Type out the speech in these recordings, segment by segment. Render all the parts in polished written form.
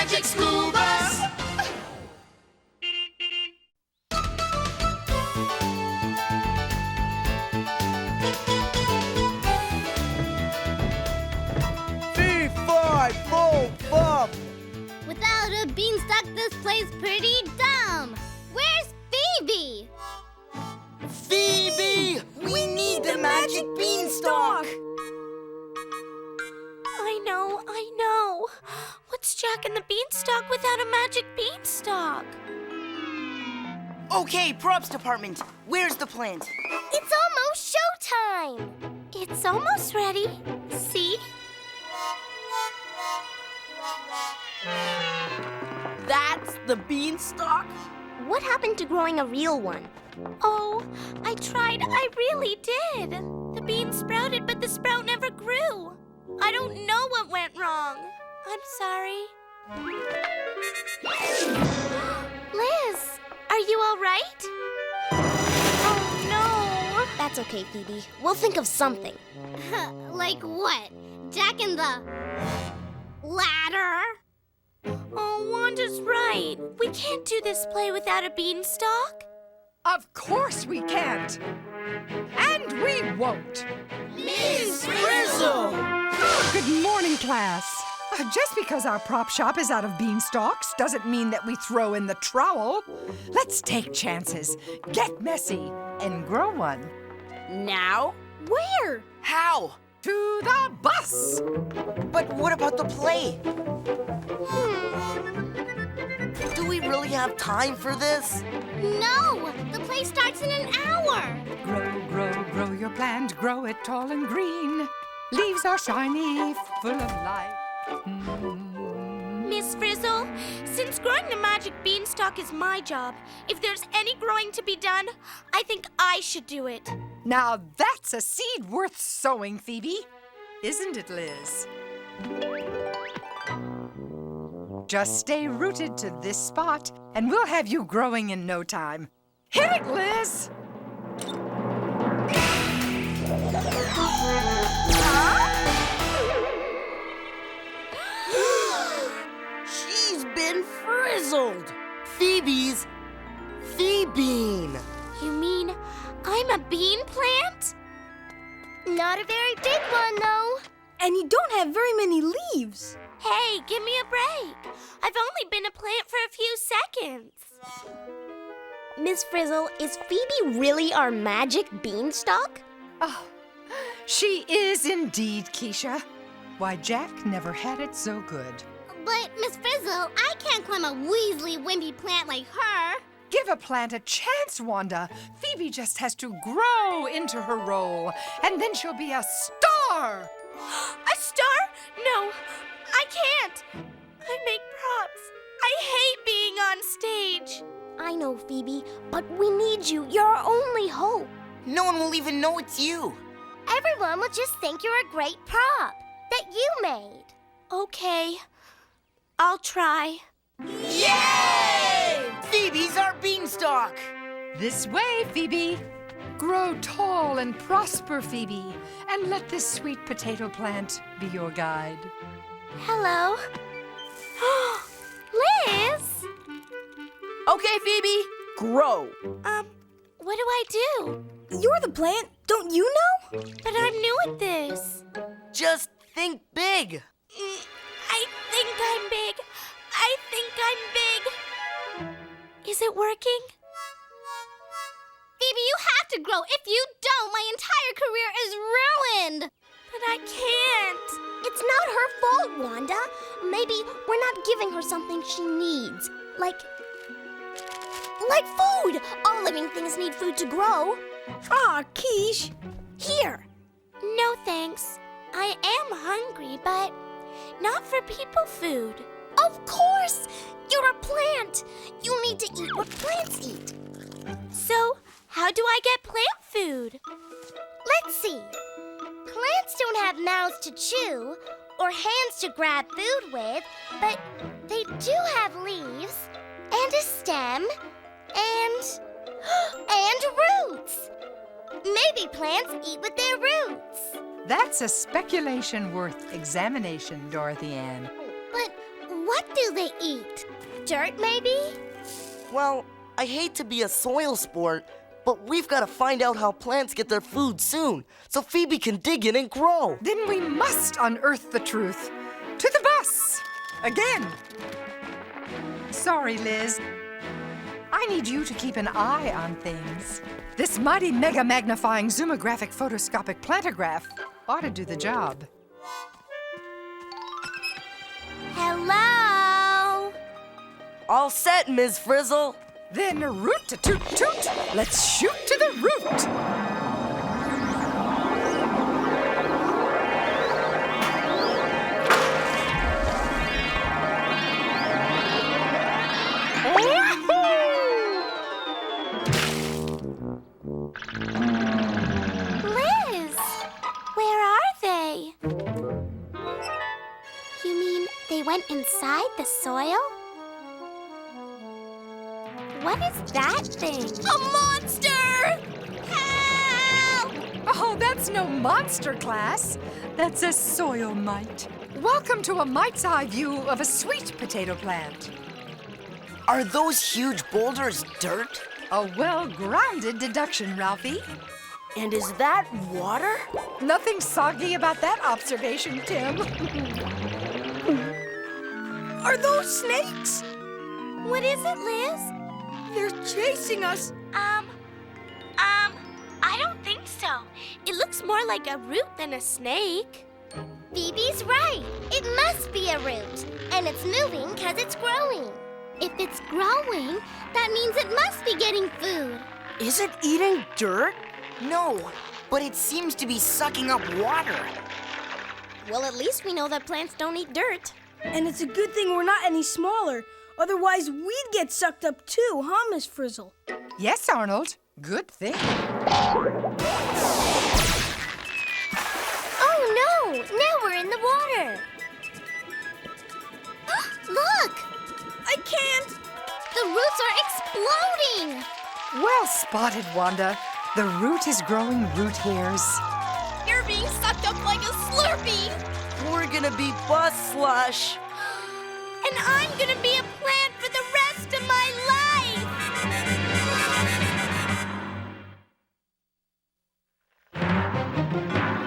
magic school bus. Fee-fi-fo-fum. Without a beanstalk, this play's pretty dumb. Where's Phoebe? Phoebe! We need the magic beanstalk. I know. What's Jack and the Beanstalk without a magic beanstalk? Okay, props department. Where's the plant? It's almost showtime. It's almost ready. See? That's the beanstalk? What happened to growing a real one? Oh, I tried. I really did. The bean sprouted, but the sprout never grew. I don't know what went wrong. I'm sorry. Liz, are you all right? Oh, no. That's okay, Phoebe. We'll think of something. Like what? Jack and the ladder? Oh, Wanda's right. We can't do this play without a beanstalk. Of course we can't. And we won't. Miss Frizzle! Good morning, class. Just because our prop shop is out of beanstalks doesn't mean that we throw in the trowel. Let's take chances, get messy, and grow one. Now? Where? How? To the bus! But what about the play? Do we really have time for this? No! The play starts in an hour! Grow, grow, grow your plant, grow it tall and green. Leaves are shiny, full of life. Miss Frizzle, since growing the magic beanstalk is my job, if there's any growing to be done, I think I should do it. Now that's a seed worth sowing, Phoebe. Isn't it, Liz? Just stay rooted to this spot, and we'll have you growing in no time. Hit it, Liz! She's been frizzled. Phoebe's Phoebe-bean. You mean I'm a bean plant? Not a very big one, though. And you don't have very many leaves. Hey, give me a break. I've only been a plant for a few seconds. Miss Frizzle, is Phoebe really our magic beanstalk? Oh, she is indeed, Keisha. Why, Jack never had it so good. But, Miss Frizzle, I can't climb a Weasley wimpy plant like her. Give a plant a chance, Wanda. Phoebe just has to grow into her role, and then she'll be a star! A star? No, I can't. I make props. I hate being on stage. I know, Phoebe, but we need you. You're our only hope. No one will even know it's you. Everyone will just think you're a great prop that you made. Okay, I'll try. Yay! Phoebe's our beanstalk. This way, Phoebe. Grow tall and prosper, Phoebe, and let this sweet potato plant be your guide. Hello. Liz! Okay, Phoebe, grow. What do I do? You're the plant, don't you know? But I'm new at this. Just think big. I think I'm big. I think I'm big. Is it working? Phoebe, you have to grow. If you don't, my entire career is ruined. But I can't. It's not her fault, Wanda. Maybe we're not giving her something she needs. Like food. All living things need food to grow. Aw, Quiche. Here. No thanks. I am hungry, but not for people food. Of course! You're a plant. You need to eat what plants eat. So, how do I get plant food? Let's see. Plants don't have mouths to chew or hands to grab food with, but they do have leaves and a stem and roots. Maybe plants eat with their roots. That's a speculation worth examination, Dorothy Ann. But what do they eat? Dirt, maybe? Well, I hate to be a soil sport, but we've got to find out how plants get their food soon, so Phoebe can dig in and grow. Then we must unearth the truth. To the bus! Again! Sorry, Liz. I need you to keep an eye on things. This mighty mega magnifying zoomographic photoscopic plantograph ought to do the job. Hello? All set, Ms. Frizzle. Then root to toot toot. Let's shoot to the root. Liz, where are they? You mean they went inside the soil? What is that thing? A monster! Help! Oh, that's no monster, class. That's a soil mite. Welcome to a mite's eye view of a sweet potato plant. Are those huge boulders dirt? A well-grounded deduction, Ralphie. And is that water? Nothing soggy about that observation, Tim. Are those snakes? What is it, Liz? They're chasing us. I don't think so. It looks more like a root than a snake. Phoebe's right. It must be a root. And it's moving because it's growing. If it's growing, that means it must be getting food. Is it eating dirt? No, but it seems to be sucking up water. Well, at least we know that plants don't eat dirt. And it's a good thing we're not any smaller. Otherwise, we'd get sucked up too, huh, Miss Frizzle? Yes, Arnold. Good thing. Oh, no! Now we're in the water. Look! I can't! The roots are exploding! Well spotted, Wanda. The root is growing root hairs. You're being sucked up like a Slurpee. We're gonna be bus slush. And I'm gonna be a plant for the rest of my life.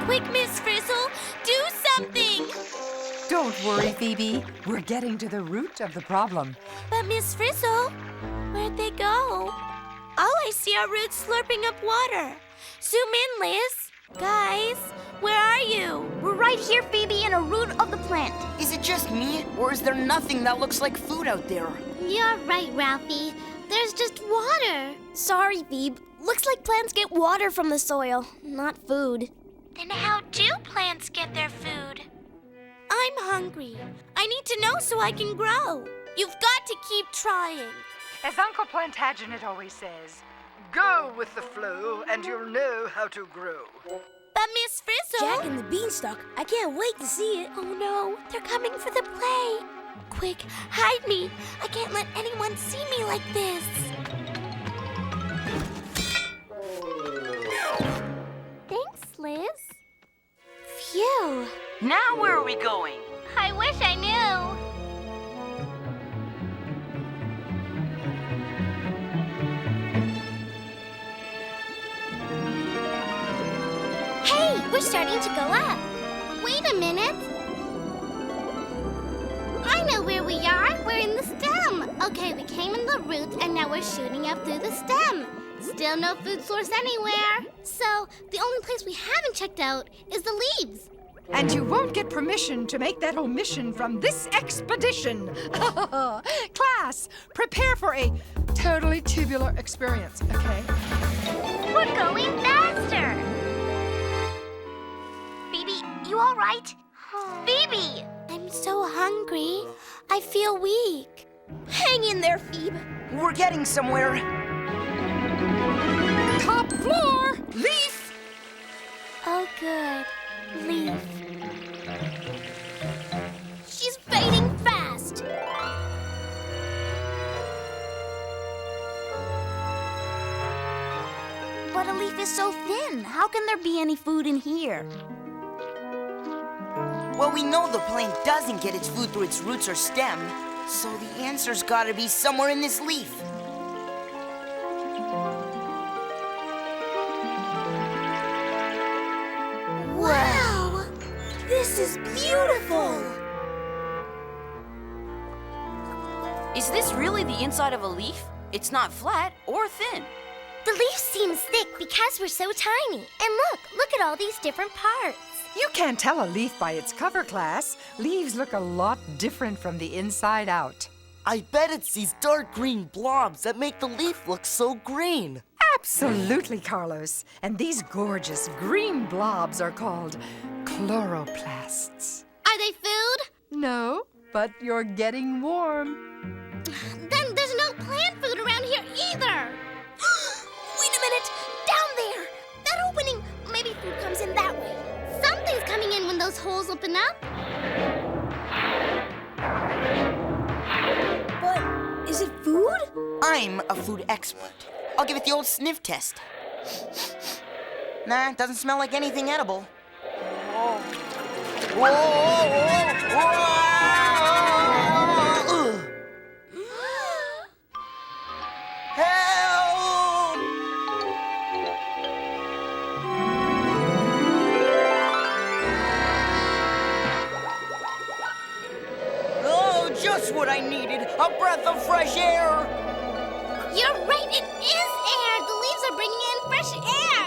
Quick, Miss Frizzle, do something. Don't worry, Phoebe. We're getting to the root of the problem. But Miss Frizzle, where'd they go? All I see are roots slurping up water. Zoom in, Liz. Guys, where are you? We're right here, Phoebe, in a root of the plant. Is it just me, or is there nothing that looks like food out there? You're right, Ralphie. There's just water. Sorry, Phoebe. Looks like plants get water from the soil, not food. Then how do plants get their food? I'm hungry. I need to know so I can grow. You've got to keep trying. As Uncle Plantagenet always says, go with the flow and you'll know how to grow. But Miss Frizzle... Jack and the beanstalk. I can't wait to see it. Oh no, they're coming for the play. Quick, hide me. I can't let anyone see me like this. Thanks, Liz. Phew. Now where are we going? I wish I knew. Hey, we're starting to go up. Wait a minute. I know where we are. We're in the stem. Okay, we came in the root and now we're shooting up through the stem. Still no food source anywhere. So the only place we haven't checked out is the leaves. And you won't get permission to make that omission from this expedition. Class, prepare for a totally tubular experience, okay? We're going faster. Phoebe, you all right? Phoebe! I'm so hungry. I feel weak. Hang in there, Phoebe. We're getting somewhere. Top floor, leaf. Oh, good. Leaf. She's fading fast. But a leaf is so thin. How can there be any food in here? Well, we know the plant doesn't get its food through its roots or stem. So the answer's gotta be somewhere in this leaf. Wow! This is beautiful! Is this really the inside of a leaf? It's not flat or thin. The leaf seems thick because we're so tiny. And look at all these different parts. You can't tell a leaf by its cover, class. Leaves look a lot different from the inside out. I bet it's these dark green blobs that make the leaf look so green. Absolutely, Carlos. And these gorgeous green blobs are called chloroplasts. Are they food? No, but you're getting warm. Then there's no plant food around here either. Wait a minute! Down there! That opening! Maybe food comes in that way. Something's coming in when those holes open up. But is it food? I'm a food expert. I'll give it the old sniff test. Nah, it doesn't smell like anything edible. Whoa. Whoa, whoa, whoa. Help! Oh, just what I needed. A breath of fresh air. You're right, it is air. The leaves are bringing in fresh air.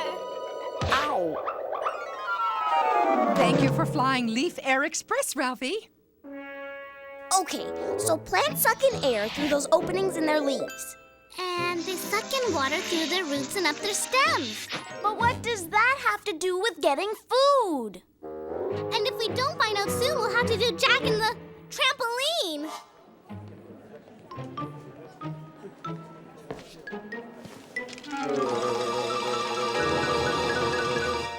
Ow. Thank you for flying Leaf Air Express, Ralphie. Okay, so plants suck in air through those openings in their leaves. And they suck in water through their roots and up their stems. But what does that have to do with getting food? And if we don't find out soon, we'll have to do Jack and the trampoline.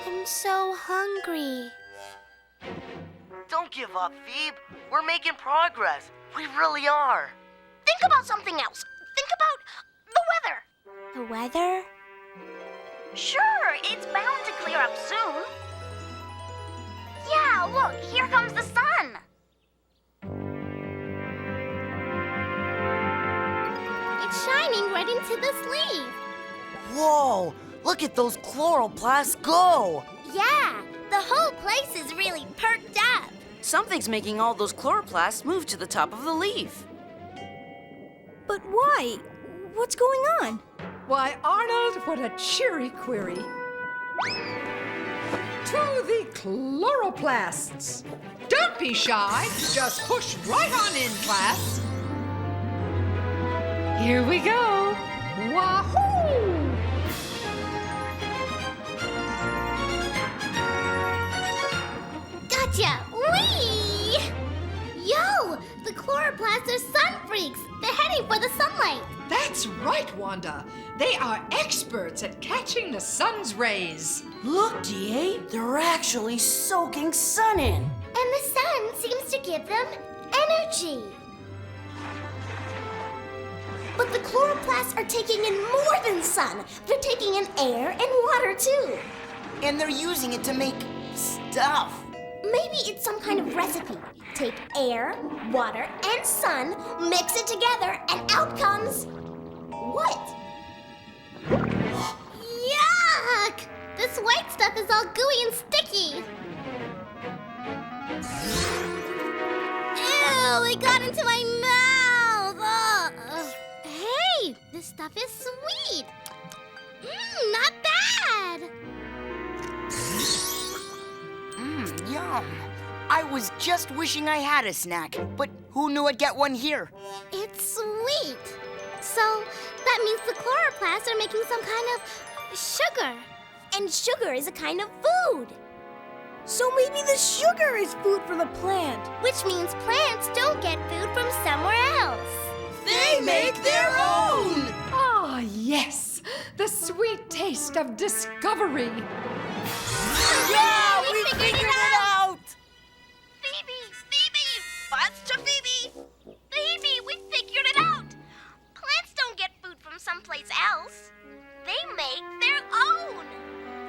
I'm so hungry. Don't give up, Phoebe. We're making progress. We really are. Think about something else. Think about the weather. The weather? Sure, it's bound to clear up soon. Yeah, look, here comes the sun. It's shining right into this leaf. Whoa! Look at those chloroplasts go! Yeah, the whole place is really perked up. Something's making all those chloroplasts move to the top of the leaf. But why? What's going on? Why, Arnold, what a cheery query. To the chloroplasts. Don't be shy. Just push right on in, class. Here we go. Wahoo! Gotcha! Whee! Yo! The chloroplasts are sun freaks. They're heading for the sunlight. That's right, Wanda. They are experts at catching the sun's rays. Look, DA, they're actually soaking sun in. And the sun seems to give them energy. But the chloroplasts are taking in more than sun. They're taking in air and water, too. And they're using it to make stuff. Maybe it's some kind of recipe. Take air, water, and sun, mix it together, and out comes... what? Yuck! This white stuff is all gooey and sticky. Ew, it got into my mouth. Ugh. Hey, this stuff is sweet. Not bad. Yum. I was just wishing I had a snack, but who knew I'd get one here? It's sweet. So that means the chloroplasts are making some kind of sugar. And sugar is a kind of food. So maybe the sugar is food for the plant. Which means plants don't get food from somewhere else. They make their own! Ah, yes. The sweet taste of discovery. Yeah, we figured it out! Phoebe! Buzz to Phoebe! Phoebe, we figured it out. Plants don't get food from someplace else. They make their own.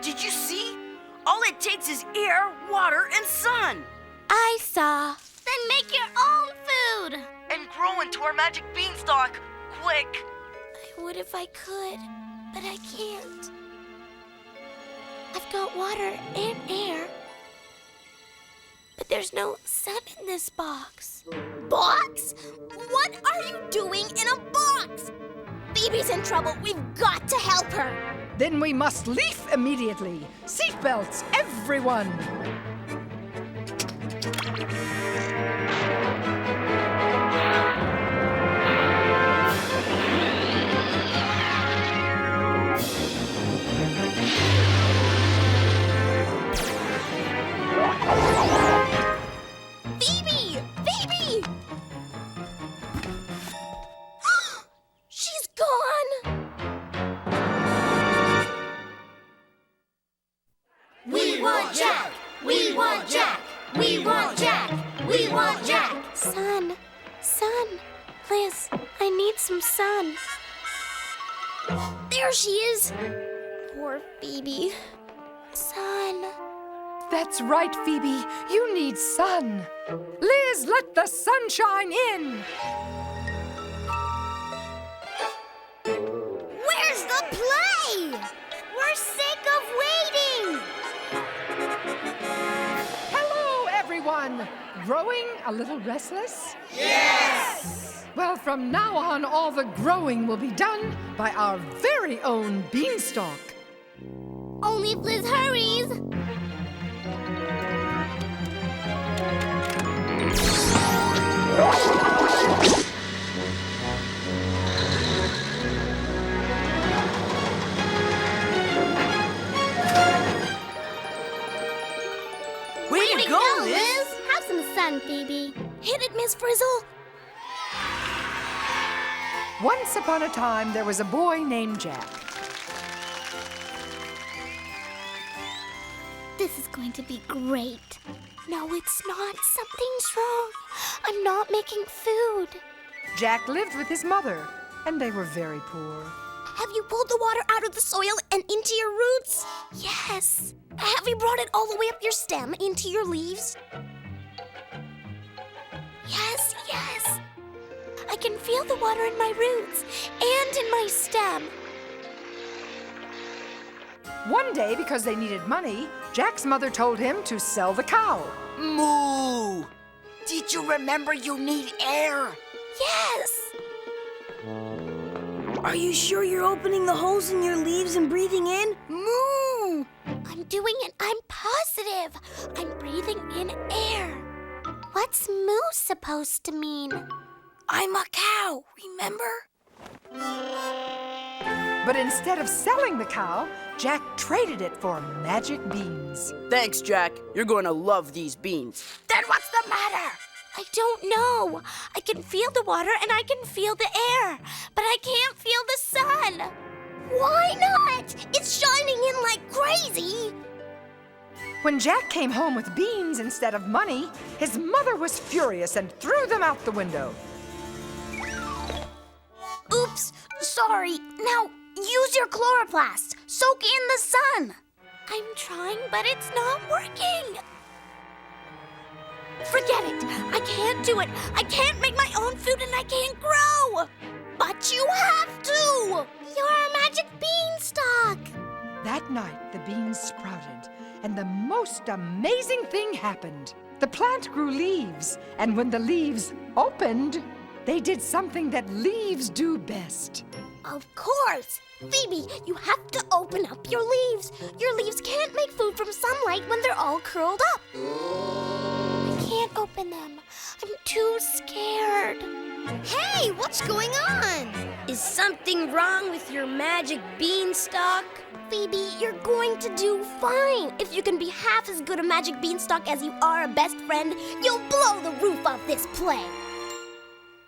Did you see? All it takes is air, water, and sun. I saw. Then make your own food. And grow into our magic beanstalk. Quick! I would if I could, but I can't. I've got water and air, but there's no sun in this box. Box? What are you doing in a box? Phoebe's in trouble. We've got to help her. Then we must leave immediately. Seatbelts, everyone! Phoebe! Phoebe! She's gone! We want Jack! We want Jack! We want Jack! We want Jack! Sun. Sun. Liz, I need some sun. There she is! Poor Phoebe. Sun. That's right, Phoebe. You need sun. Liz, let the sunshine in. Where's the play? We're sick of waiting! Hello, everyone. Growing a little restless? Yes! Well, from now on, all the growing will be done by our very own beanstalk. Only if Liz hurries. Way to go, Liz! Have some sun, Phoebe. Hit it, Miss Frizzle. Once upon a time, there was a boy named Jack. This is going to be great. No, it's not. Something's wrong. I'm not making food. Jack lived with his mother, and they were very poor. Have you pulled the water out of the soil and into your roots? Yes. Have you brought it all the way up your stem into your leaves? Yes, yes. I can feel the water in my roots and in my stem. One day, because they needed money, Jack's mother told him to sell the cow. Moo! Did you remember you need air? Yes. Are you sure you're opening the holes in your leaves and breathing in? Moo! I'm doing it. I'm positive. I'm breathing in air. What's moo supposed to mean? I'm a cow, remember? But instead of selling the cow, Jack traded it for magic beans. Thanks, Jack. You're going to love these beans. Then what's the matter? I don't know. I can feel the water and I can feel the air, but I can't feel the sun. Why not? It's shining in like crazy. When Jack came home with beans instead of money, his mother was furious and threw them out the window. Oops, sorry. Now use your chloroplast. Soak in the sun. I'm trying, but it's not working. Forget it. I can't do it. I can't make my own food and I can't grow. But you have to. You're a magic beanstalk. That night, the beans sprouted, and the most amazing thing happened. The plant grew leaves, and when the leaves opened, they did something that leaves do best. Of course. Phoebe, you have to open up your leaves. Your leaves can't make food from sunlight when they're all curled up. I can't open them. I'm too scared. Hey, what's going on? Is something wrong with your magic beanstalk? Phoebe, you're going to do fine. If you can be half as good a magic beanstalk as you are a best friend, you'll blow the roof off this play.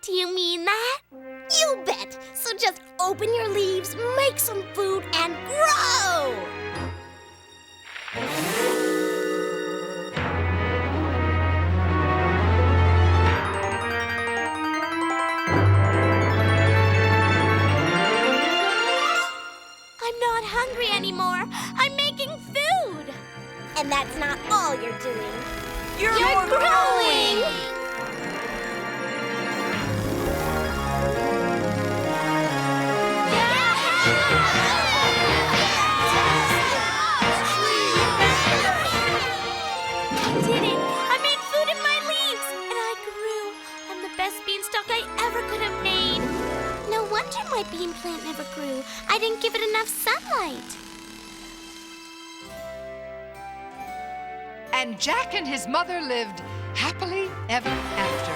Do you mean that? You bet. So just open your leaves, make some food, and grow! I'm not hungry anymore. I'm making food. And that's not all you're doing. You're growing! best beanstalk I ever could have made. No wonder my bean plant never grew. I didn't give it enough sunlight. And Jack and his mother lived happily ever after.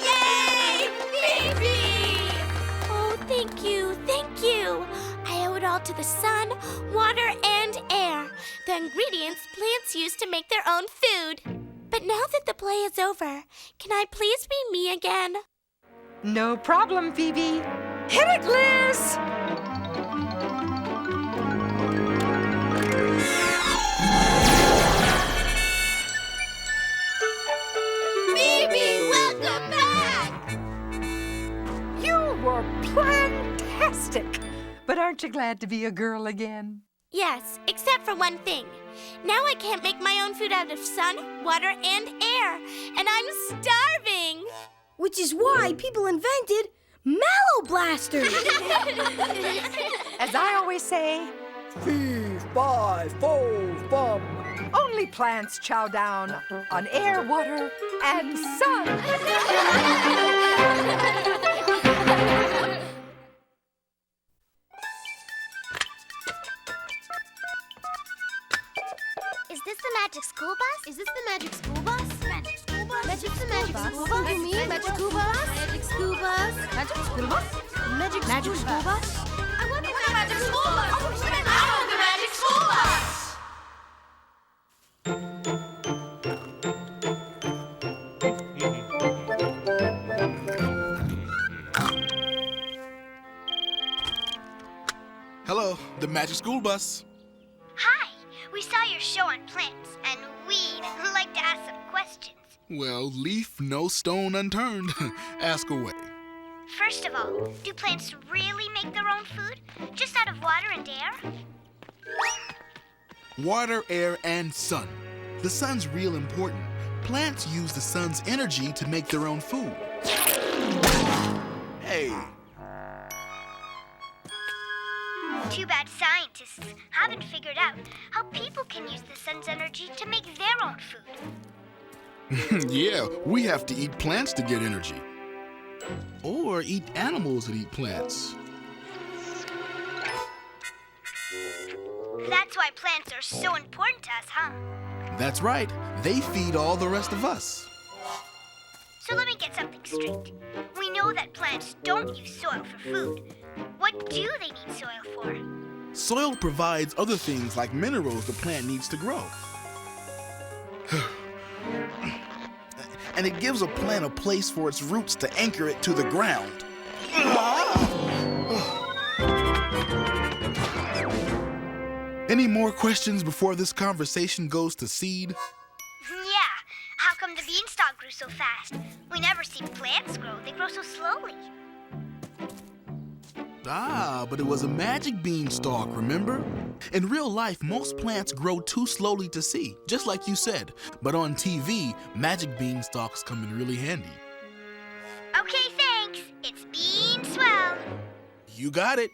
Yay! Phoebe! Oh, thank you, thank you. I owe it all to the sun, water, and air, the ingredients plants use to make their own food. But now that the play is over, can I please be me again? No problem, Phoebe. Hit it, Liz! Phoebe, welcome back! You were plantastic. But aren't you glad to be a girl again? Yes, except for one thing. Now I can't make my own food out of sun, water, and air, and I'm starving. Which is why people invented Mallow Blasters. As I always say, Fee, fi, fo, fum. only plants chow down on air, water, and sun. Is this the magic school bus? Is this the magic school bus? Magic school bus? Magic the magic school bus? You mean magic school bus? Magic school bus? Magic school bus? Magic school bus? I want the magic school bus. I want the magic school bus! Hello, the Magic School Bus. Hi, we saw your show on plants, and we'd like to ask some questions. Well, leaf no stone unturned. Ask away. First of all, do plants really make their own food? Just out of water and air? Water, air, and sun. The sun's real important. Plants use the sun's energy to make their own food. Hey. Too bad scientists haven't figured out how people can use the sun's energy to make their own food. Yeah, we have to eat plants to get energy. Or eat animals that eat plants. That's why plants are so important to us, huh? That's right. They feed all the rest of us. So let me get something straight. We know that plants don't use soil for food. What do they need soil for? Soil provides other things like minerals the plant needs to grow. And it gives a plant a place for its roots to anchor it to the ground. Any more questions before this conversation goes to seed? Yeah, how come the beanstalk grew so fast? We never see plants grow. They grow so slowly. Ah, but it was a magic beanstalk, remember? In real life, most plants grow too slowly to see, just like you said. But on TV, magic beanstalks come in really handy. Okay, thanks. It's bean swell. You got it.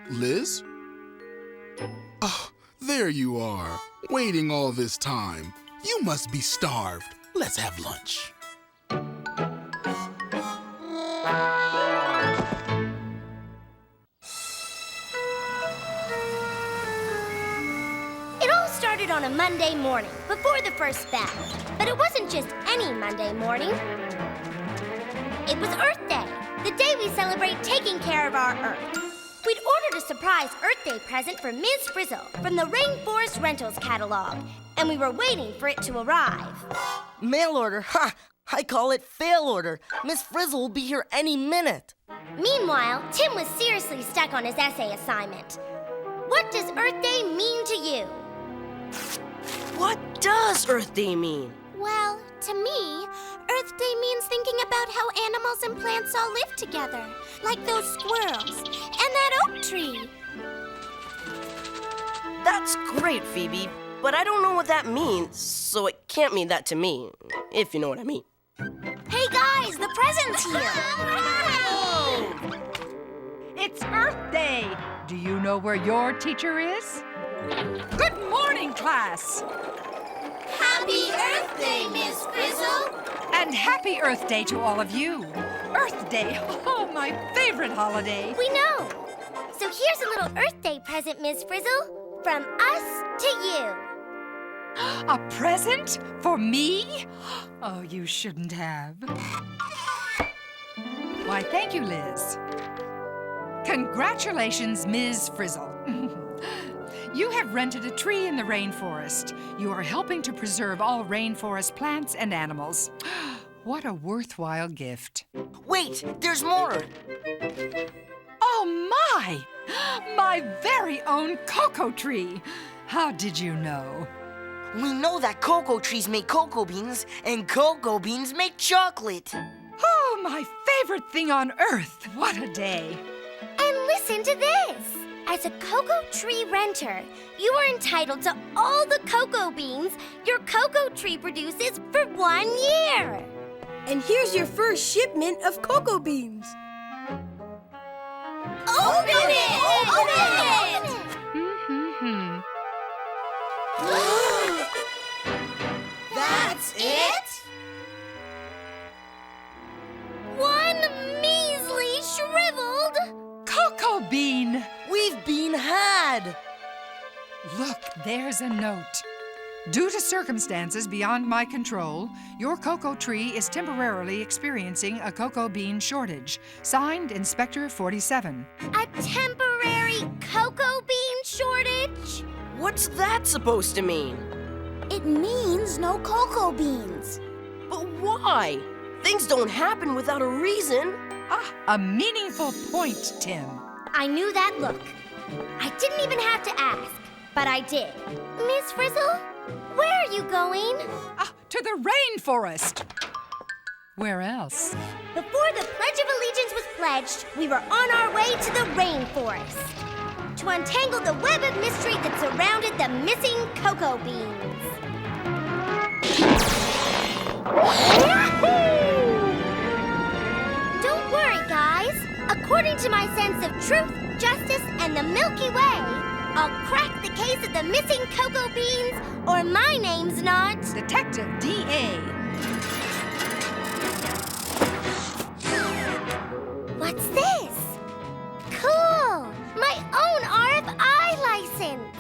Liz? Oh, there you are, waiting all this time. You must be starved. Let's have lunch. On a Monday morning, before the first bell. But it wasn't just any Monday morning. It was Earth Day, the day we celebrate taking care of our Earth. We'd ordered a surprise Earth Day present for Ms. Frizzle from the Rainforest Rentals catalog, and we were waiting for it to arrive. Mail order, ha! I call it fail order. Miss Frizzle will be here any minute. Meanwhile, Tim was seriously stuck on his essay assignment. What does Earth Day mean to you? What does Earth Day mean? Well, to me, Earth Day means thinking about how animals and plants all live together, like those squirrels and that oak tree. That's great, Phoebe, but I don't know what that means, so it can't mean that to me, if you know what I mean. Hey guys, the present's here! It's Earth Day. Do you know where your teacher is? Good morning, class. And happy Earth Day to all of you. Earth Day, oh, my favorite holiday. We know. So here's a little Earth Day present, Ms. Frizzle, from us to you. A present for me? Oh, you shouldn't have. Why, thank you, Liz. Congratulations, Ms. Frizzle. You have rented a tree in the rainforest. You are helping to preserve all rainforest plants and animals. What a worthwhile gift. Wait, there's more. Oh, my! My very own cocoa tree. How did you know? We know that cocoa trees make cocoa beans, and cocoa beans make chocolate. Oh, my favorite thing on earth. What a day. And listen to this. As a cocoa tree renter, you are entitled to all the cocoa beans your cocoa tree produces for 1 year. And here's your first shipment of cocoa beans. Open it! Open it! That's it? One measly shriveled Cocoa bean! We've been had! Look, there's a note. Due to circumstances beyond my control, your cocoa tree is temporarily experiencing a cocoa bean shortage. Signed, Inspector 47. A temporary cocoa bean shortage? What's that supposed to mean? It means no cocoa beans. But why? Things don't happen without a reason. Ah, a meaningful point, Tim. I knew that look. I didn't even have to ask, but I did. Miss Frizzle, where are you going? Ah, to the rainforest. Where else? Before the Pledge of Allegiance was pledged, we were on our way to the rainforest to untangle the web of mystery that surrounded the missing cocoa beans. Don't worry, guys. According to my sense of truth, justice, and the Milky Way, I'll crack the case of the missing cocoa beans, or my name's not... Detective D.A. What's this? Cool! My own RFI license!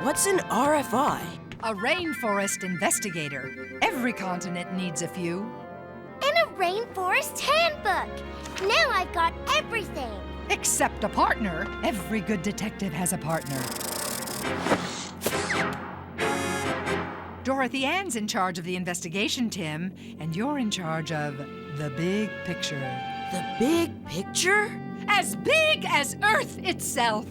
What's an RFI? A rainforest investigator. Every continent needs a few. And a rainforest handbook! Now I've got everything! Except a partner. Every good detective has a partner. Dorothy Ann's in charge of the investigation, Tim, and you're in charge of the big picture. The big picture? As big as Earth itself.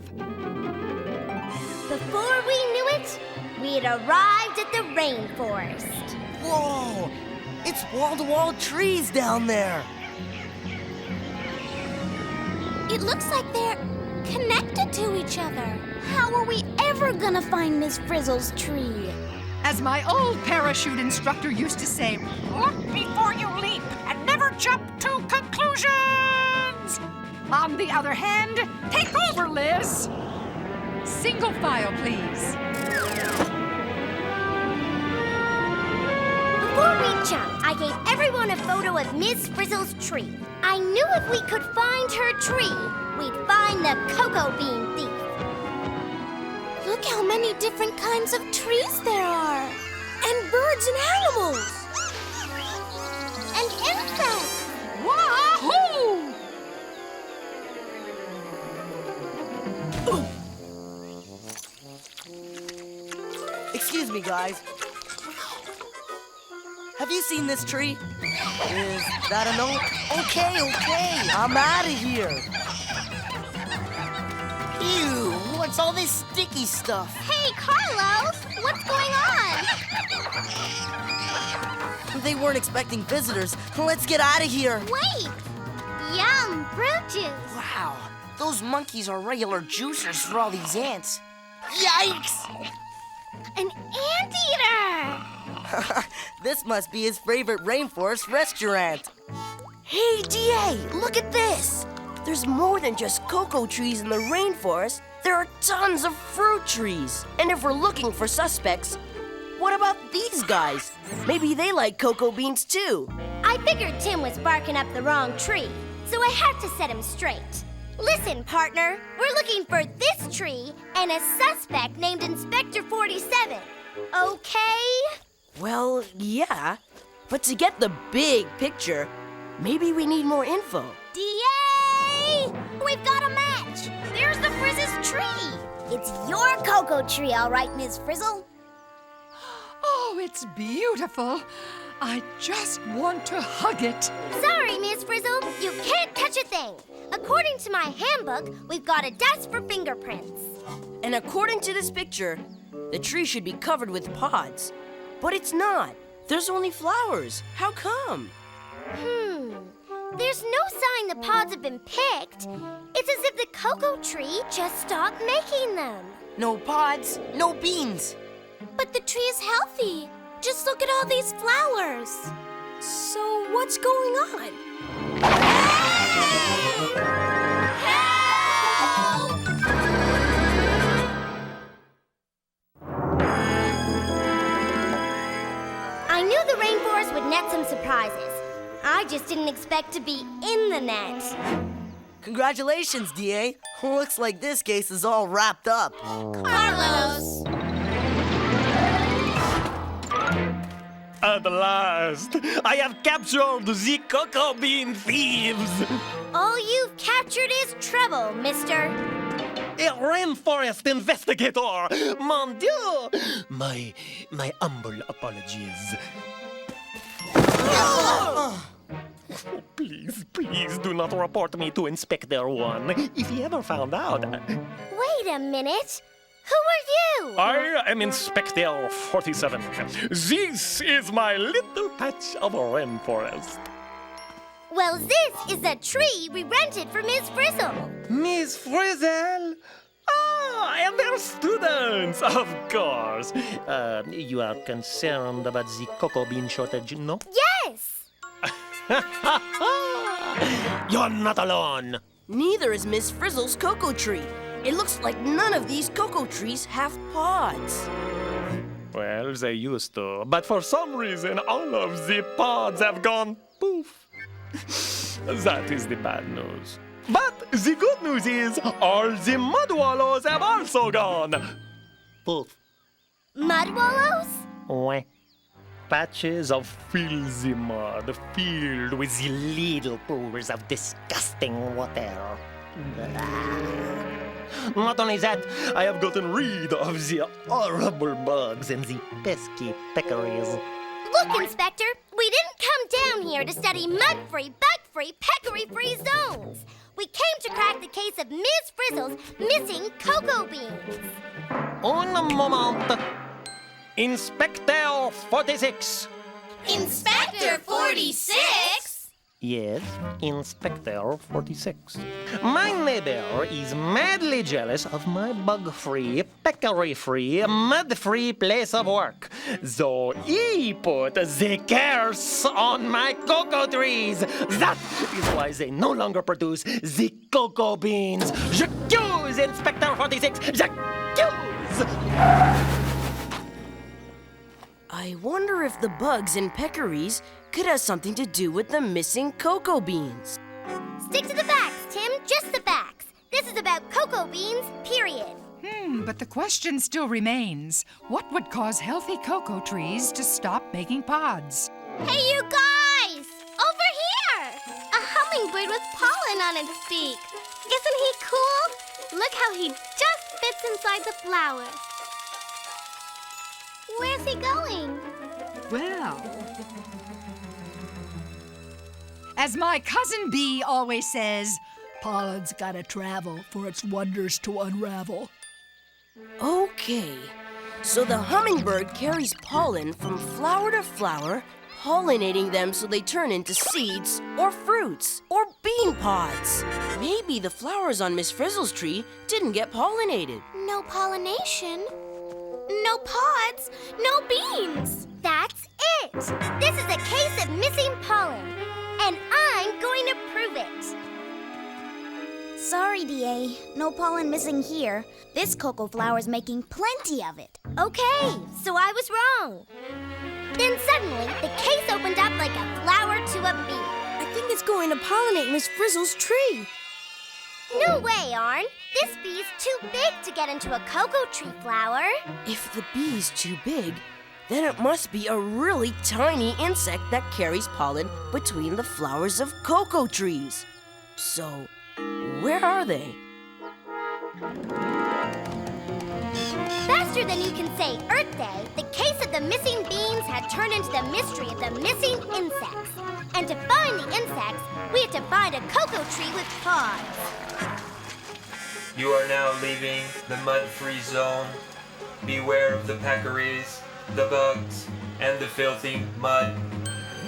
Before we knew it, we'd arrived at the rainforest. Whoa! It's wall-to-wall trees down there. It looks like they're connected to each other. How are we ever gonna find Miss Frizzle's tree? As my old parachute instructor used to say, look before you leap and never jump to conclusions. On the other hand, take over, Liz. Single file, please. Before we jumped, I gave everyone a photo of Miss Frizzle's tree. I knew if we could find her tree, we'd find the cocoa bean thief. Look how many different kinds of trees there are. And birds and animals. And insects. Wahoo! Excuse me, guys. Have you seen this tree? Is that a no? Okay, I'm out of here. Ew, what's all this sticky stuff? Hey, Carlos, what's going on? They weren't expecting visitors. Let's get out of here. Wait! Yum, fruit juice. Wow, those monkeys are regular juicers for all these ants. Yikes! An anteater! This must be his favorite rainforest restaurant. Hey, DA, look at this. There's more than just cocoa trees in the rainforest. There are tons of fruit trees. And if we're looking for suspects, what about these guys. Maybe they like cocoa beans too. I figured Tim was barking up the wrong tree, so I had to set him straight. Listen, partner, we're looking for this tree and a suspect named Inspector 47. Okay? Well, yeah. But to get the big picture, maybe we need more info. DA! We've got a match! There's the Frizz's tree! It's your cocoa tree, all right, Miss Frizzle. Oh, it's beautiful. I just want to hug it. Sorry, Miss Frizzle, you can't touch a thing. According to my handbook, we've got a dust for fingerprints. And according to this picture, the tree should be covered with pods. But it's not. There's only flowers. How come? There's no sign the pods have been picked. It's as if the cocoa tree just stopped making them. No pods, no beans. But the tree is healthy. Just look at all these flowers. So what's going on? Help! I knew the rainforest would net some surprises. I just didn't expect to be in the net. Congratulations, DA. Looks like this case is all wrapped up. Carlos! At last, I have captured the cocoa bean thieves. All you've captured is trouble, mister. A rainforest investigator. Mon Dieu! My humble apologies. Please do not report me to Inspector 1 if he ever found out. Wait a minute. Who are you? I am Inspector 47. This is my little patch of rainforest. Well, this is a tree we rented for Miss Frizzle. Miss Frizzle? Ah, and they're students, of course. You are concerned about the cocoa bean shortage, no? Yes! You're not alone. Neither is Miss Frizzle's cocoa tree. It looks like none of these cocoa trees have pods. Well, they used to, but for some reason, all of the pods have gone poof. That is the bad news. But the good news is, all the mud wallows have also gone poof. Mud wallows? Wah. Patches of filthy mud filled with the little pools of disgusting water. Not only that, I have gotten rid of the horrible bugs and the pesky peccaries. Look, Inspector, we didn't come down here to study mud-free, bug-free, peccary-free zones. We came to crack the case of Miss Frizzle's missing cocoa beans. Un moment. Inspector 46. Inspector 46? Yes, Inspector 46. My neighbor is madly jealous of my bug-free, peccary-free, mud-free place of work. So he put the curse on my cocoa trees. That is why they no longer produce the cocoa beans. J'accuse Inspector 46. J'accuse! I wonder if the bugs and peccaries could have something to do with the missing cocoa beans. Stick to the facts, Tim, just the facts. This is about cocoa beans, period. But the question still remains. What would cause healthy cocoa trees to stop making pods? Hey, you guys! Over here! A hummingbird with pollen on its beak. Isn't he cool? Look how he just fits inside the flower. Where's he going? Well, as my cousin Bee always says, pollen's gotta travel for its wonders to unravel. Okay, so the hummingbird carries pollen from flower to flower, pollinating them so they turn into seeds or fruits or bean pods. Maybe the flowers on Miss Frizzle's tree didn't get pollinated. No pollination. No pods, no beans. That's it. This is a case of missing pollen, and I'm going to prove it. Sorry, DA. No pollen missing here. This cocoa flower's making plenty of it. Okay, so I was wrong. The case opened up like a flower to a bee. I think it's going to pollinate Miss Frizzle's tree. No way, Arn. This bee's too big to get into a cocoa tree flower. If the bee's too big, then it must be a really tiny insect that carries pollen between the flowers of cocoa trees. So, where are they? Faster than you can say Earth Day, the case of the missing beans had turned into the mystery of the missing insects. And to find the insects, we had to find a cocoa tree with pods. You are now leaving the mud-free zone. Beware of the peccaries, the bugs, and the filthy mud.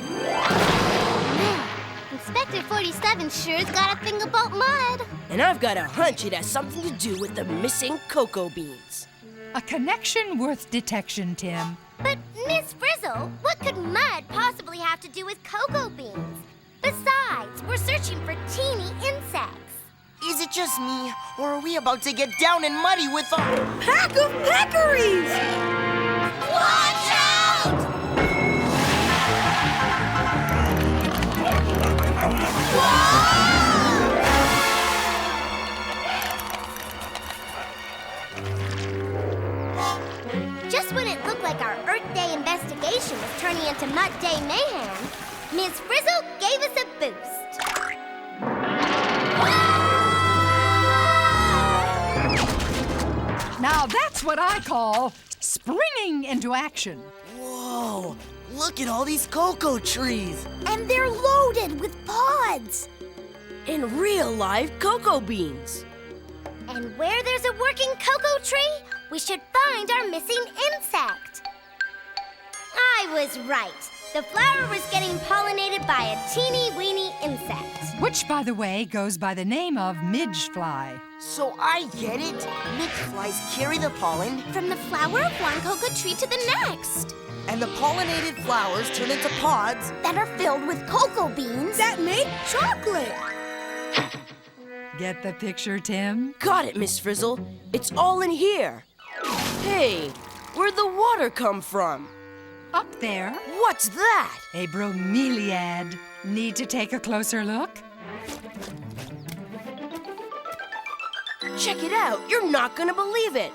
Man, Inspector 47 sure's got a thing about mud. And I've got a hunch it has something to do with the missing cocoa beans. A connection worth detection, Tim. But, Miss Frizzle, what could mud possibly have to do with cocoa beans? Besides, we're searching for teeny insects. Is it just me, or are we about to get down and muddy with a Pack of peccaries! Watch out! Just when it looked like our Earth Day investigation was turning into Mud Day mayhem, Miss Frizzle gave us a boost. Now that's what I call springing into action. Whoa, look at all these cocoa trees. And they're loaded with pods. In real life cocoa beans. And where there's a working cocoa tree, we should find our missing insect. I was right. The flower was getting pollinated by a teeny-weeny insect. Which, by the way, goes by the name of midgefly. So I get it. Midgeflies carry the pollen, From the flower of one cocoa tree to the next. And the pollinated flowers turn into pods. That are filled with cocoa beans. That make chocolate. Get the picture, Tim? Got it, Miss Frizzle. It's all in here. Hey, where'd the water come from? Up there, What's that? a bromeliad. Need to take a closer look? Check it out. You're not gonna believe it.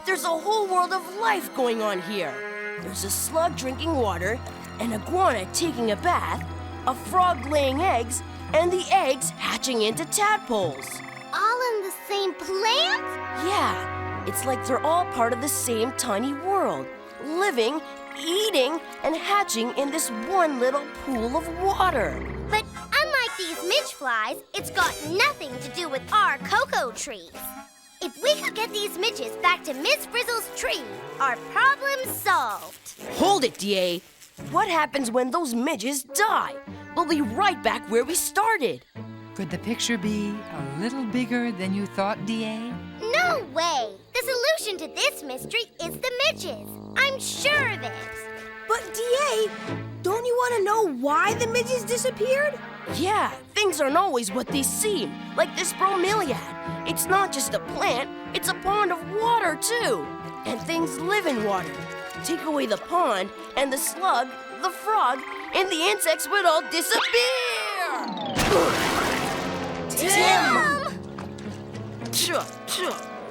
There's a whole world of life going on here. There's a slug drinking water, an iguana taking a bath, a frog laying eggs, and the eggs hatching into tadpoles. All in the same plant? Yeah, it's like they're all part of the same tiny world, living, eating, and hatching in this one little pool of water. But unlike these midgeflies, it's got nothing to do with our cocoa trees. If we could get these midges back to Miss Frizzle's tree, our problem's solved. Hold it, D.A. What happens when those midges die? We'll be right back where we started. Could the picture be a little bigger than you thought, D.A.? No way! The solution to this mystery is the midges. I'm sure of it. But, D.A., don't you want to know why the midges disappeared? Yeah, things aren't always what they seem, like this bromeliad. It's not just a plant, it's a pond of water, too. And things live in water. Take away the pond, and the slug, the frog, and the insects would all disappear! Tim!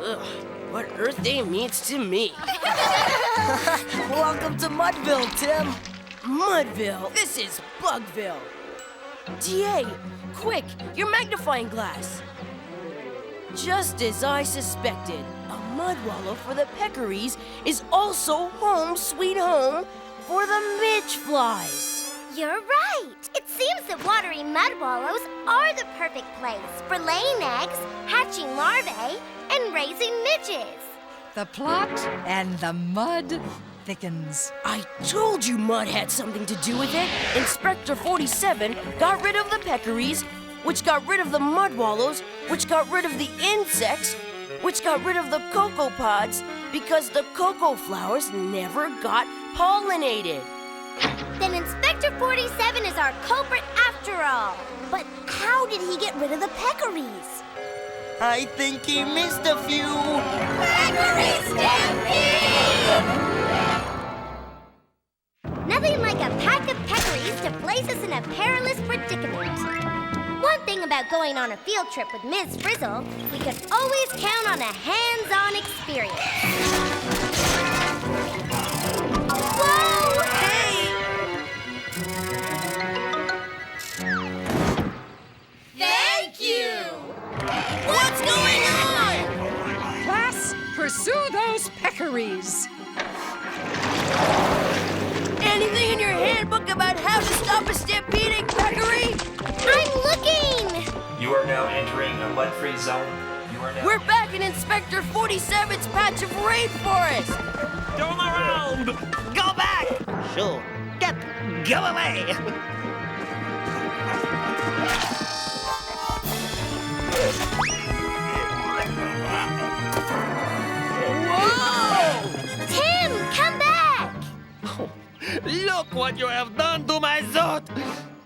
Ugh, what Earth Day means to me. Welcome to Mudville, Tim. Mudville, this is Bugville. D.A., quick, your magnifying glass. Just as I suspected, a mud wallow for the peccaries is also home sweet home for the midgeflies. You're right. It seems that watery mud wallows are the perfect place for laying eggs, hatching larvae, and raising midges. The plot and the mud thickens. I told you mud had something to do with it. Inspector 47 got rid of the peccaries, which got rid of the mud wallows, which got rid of the insects, which got rid of the cocoa pods, because the cocoa flowers never got pollinated. Then Inspector 47 is our culprit after all. But how did he get rid of the peccaries? I think he missed a few. Peccary stampede! Nothing like a pack of peccaries to place us in a perilous predicament. One thing about going on a field trip with Ms. Frizzle, we can always count on a hands-on experience. Whoa! Hey! Thank you! What's going on? Class, pursue those peccaries. Anything in your handbook about how to stop a stampeding peccary? I'm looking! You are now entering a mud-free zone. We're back in Inspector 47's patch of rainforest. Turn around! Go back! Sure. Go away! Whoa! Tim, come back! Look what you have done to my suit!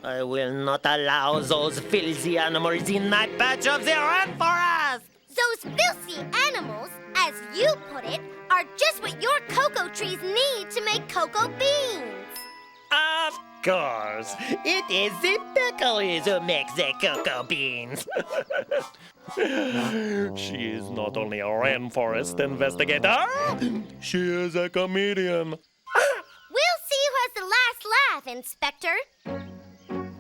I will not allow those filthy animals in my patch of the rainforest! Those filthy animals, as you put it, are just what your cocoa trees need to make cocoa beans. Of course. It is the peccaries who make the cocoa beans. She is not only a rainforest investigator, she is a comedian. We'll see who has the last laugh, Inspector.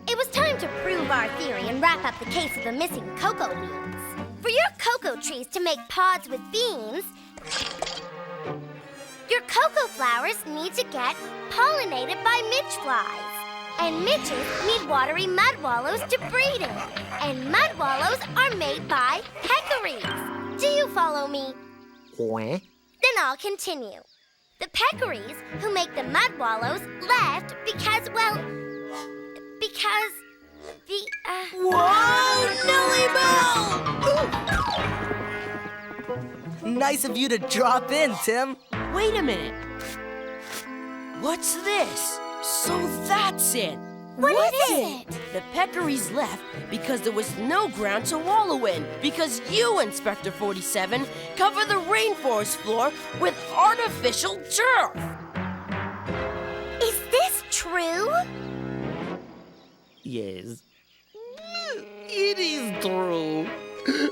It was time to prove our theory and wrap up the case of the missing cocoa beans. For your cocoa trees to make pods with beans, your cocoa flowers need to get pollinated by midge flies. And midges need watery mud wallows to breed in. And mud wallows are made by peccaries. Do you follow me? What? Then I'll continue. The peccaries who make the mud wallows left because the, Whoa! Nellie Bell! Nice of you to drop in, Tim. Wait a minute. What's this? So that's it. What is it? The peccaries left because there was no ground to wallow in. Because you, Inspector 47, covered the rainforest floor with artificial turf. Is this true? Yes. It is true.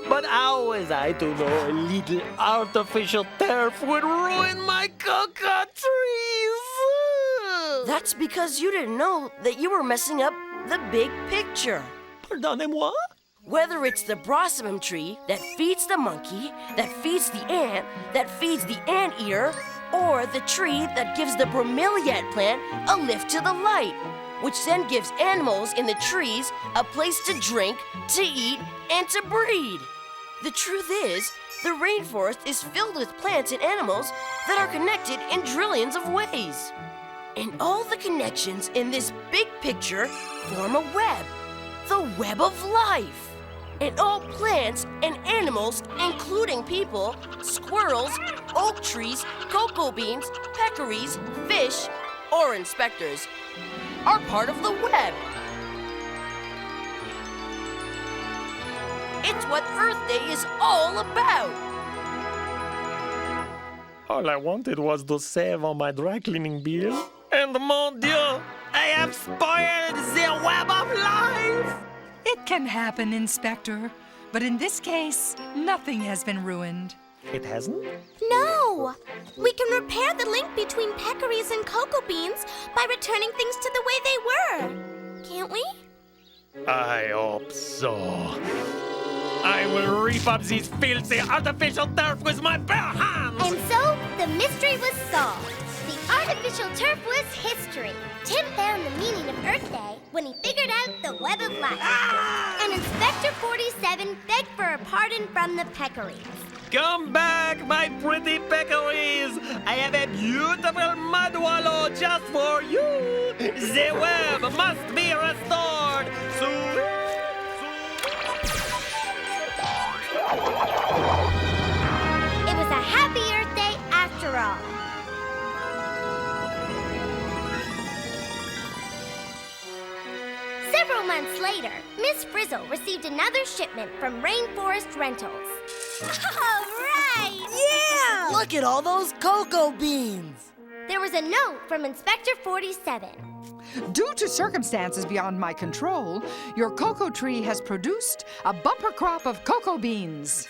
But how was I to know a little artificial turf would ruin my cocoa trees? That's because you didn't know that you were messing up the big picture. Pardonnez-moi? Whether it's the blossomum tree that feeds the monkey, that feeds the ant, that feeds the anteater, or the tree that gives the bromeliad plant a lift to the light, which then gives animals in the trees a place to drink, to eat, and to breed. The truth is, the rainforest is filled with plants and animals that are connected in trillions of ways. And all the connections in this big picture form a web, the web of life. And all plants and animals, including people, squirrels, oak trees, cocoa beans, peccaries, fish, or inspectors, are part of the web. It's what Earth Day is all about. All I wanted was to save on my dry cleaning bill. And mon Dieu, I have spoiled the web of life! It can happen, Inspector. But in this case, nothing has been ruined. It hasn't? No! We can repair the link between peccaries and cocoa beans by returning things to the way they were. Can't we? I hope so. I will reap up these filthy artificial turf with my bare hands! And so, the mystery was solved. The artificial turf was history. Tim found the meaning of Earth Day when he figured out the web of life. And Inspector 47 begged for a pardon from the peccaries. Come back, my pretty peccaries! I have a beautiful mud wallow just for you! The web must be restored soon! It was a happy Earth Day after all. Several months later, Miss Frizzle received another shipment from Rainforest Rentals. Yeah! Look at all those cocoa beans! There was a note from Inspector 47. Due to circumstances beyond my control, your cocoa tree has produced a bumper crop of cocoa beans.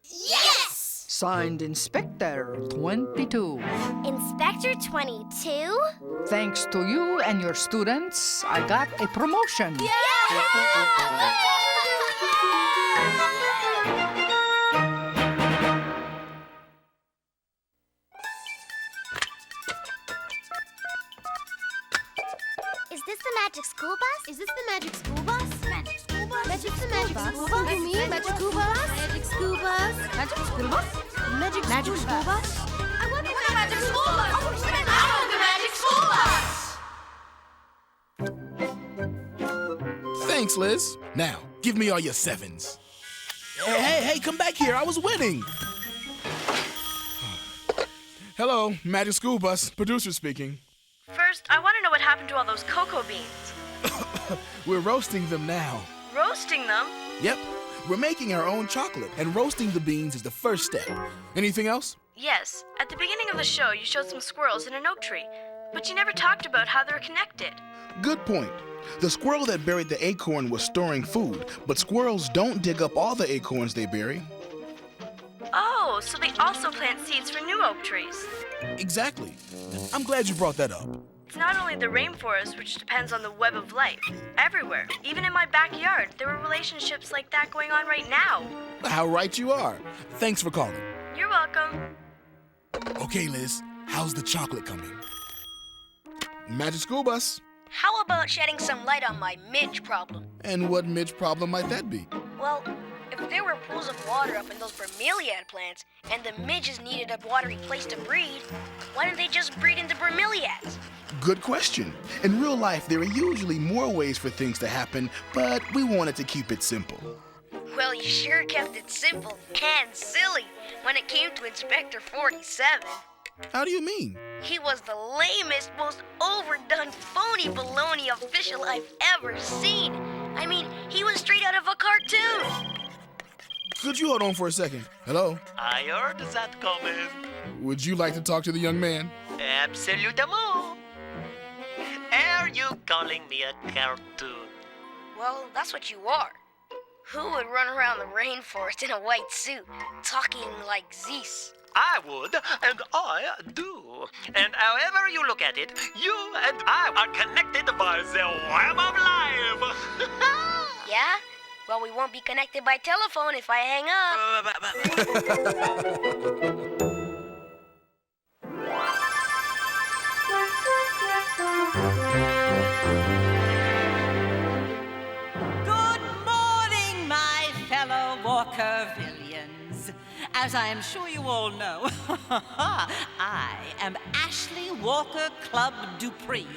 Yes! Signed Inspector 22. Inspector 22? Thanks to you and your students, I got a promotion. Is this the magic school bus? Is this the magic school bus? Magic school bus? Magic the magic school bus? You mean magic school bus? Magic school bus? Magic school bus? Magic school bus? I want the magic school bus! I want the magic school bus! Thanks, Liz. Now, give me all your 7s. Hey, come back here. I was winning. Hello, Magic School Bus. Producer speaking. First, I want to know what happened to all those cocoa beans. We're roasting them now. Roasting them? Yep. We're making our own chocolate, and roasting the beans is the first step. Anything else? Yes. At the beginning of the show, you showed some squirrels in an oak tree, but you never talked about how they're connected. Good point. The squirrel that buried the acorn was storing food, but squirrels don't dig up all the acorns they bury. Oh, so they also plant seeds for new oak trees. Exactly. I'm glad you brought that up. It's not only the rainforest, which depends on the web of life. Everywhere, even in my backyard, there were relationships like that going on right now. How right you are. Thanks for calling. You're welcome. Okay, Liz, how's the chocolate coming? Magic School Bus. How about shedding some light on my midge problem? And what midge problem might that be? Well, if there were pools of water up in those bromeliad plants, and the midges needed a watery place to breed, why didn't they just breed into bromeliads? Good question. In real life, there are usually more ways for things to happen, but we wanted to keep it simple. Well, you sure kept it simple and silly when it came to Inspector 47. How do you mean? He was the lamest, most overdone, phony baloney official I've ever seen. I mean, he was straight out of a cartoon. Could you hold on for a second? Hello? I heard that coming. Would you like to talk to the young man? Absolutement. Are you calling me a cartoon? Well, that's what you are. Who would run around the rainforest in a white suit, talking like this? I would, and I do. And however you look at it, you and I are connected by the web of life. Yeah? Well, we won't be connected by telephone if I hang up. Good morning, my fellow Walkervillians. As I am sure you all know, I am Ashley Walker Clubb Dupree,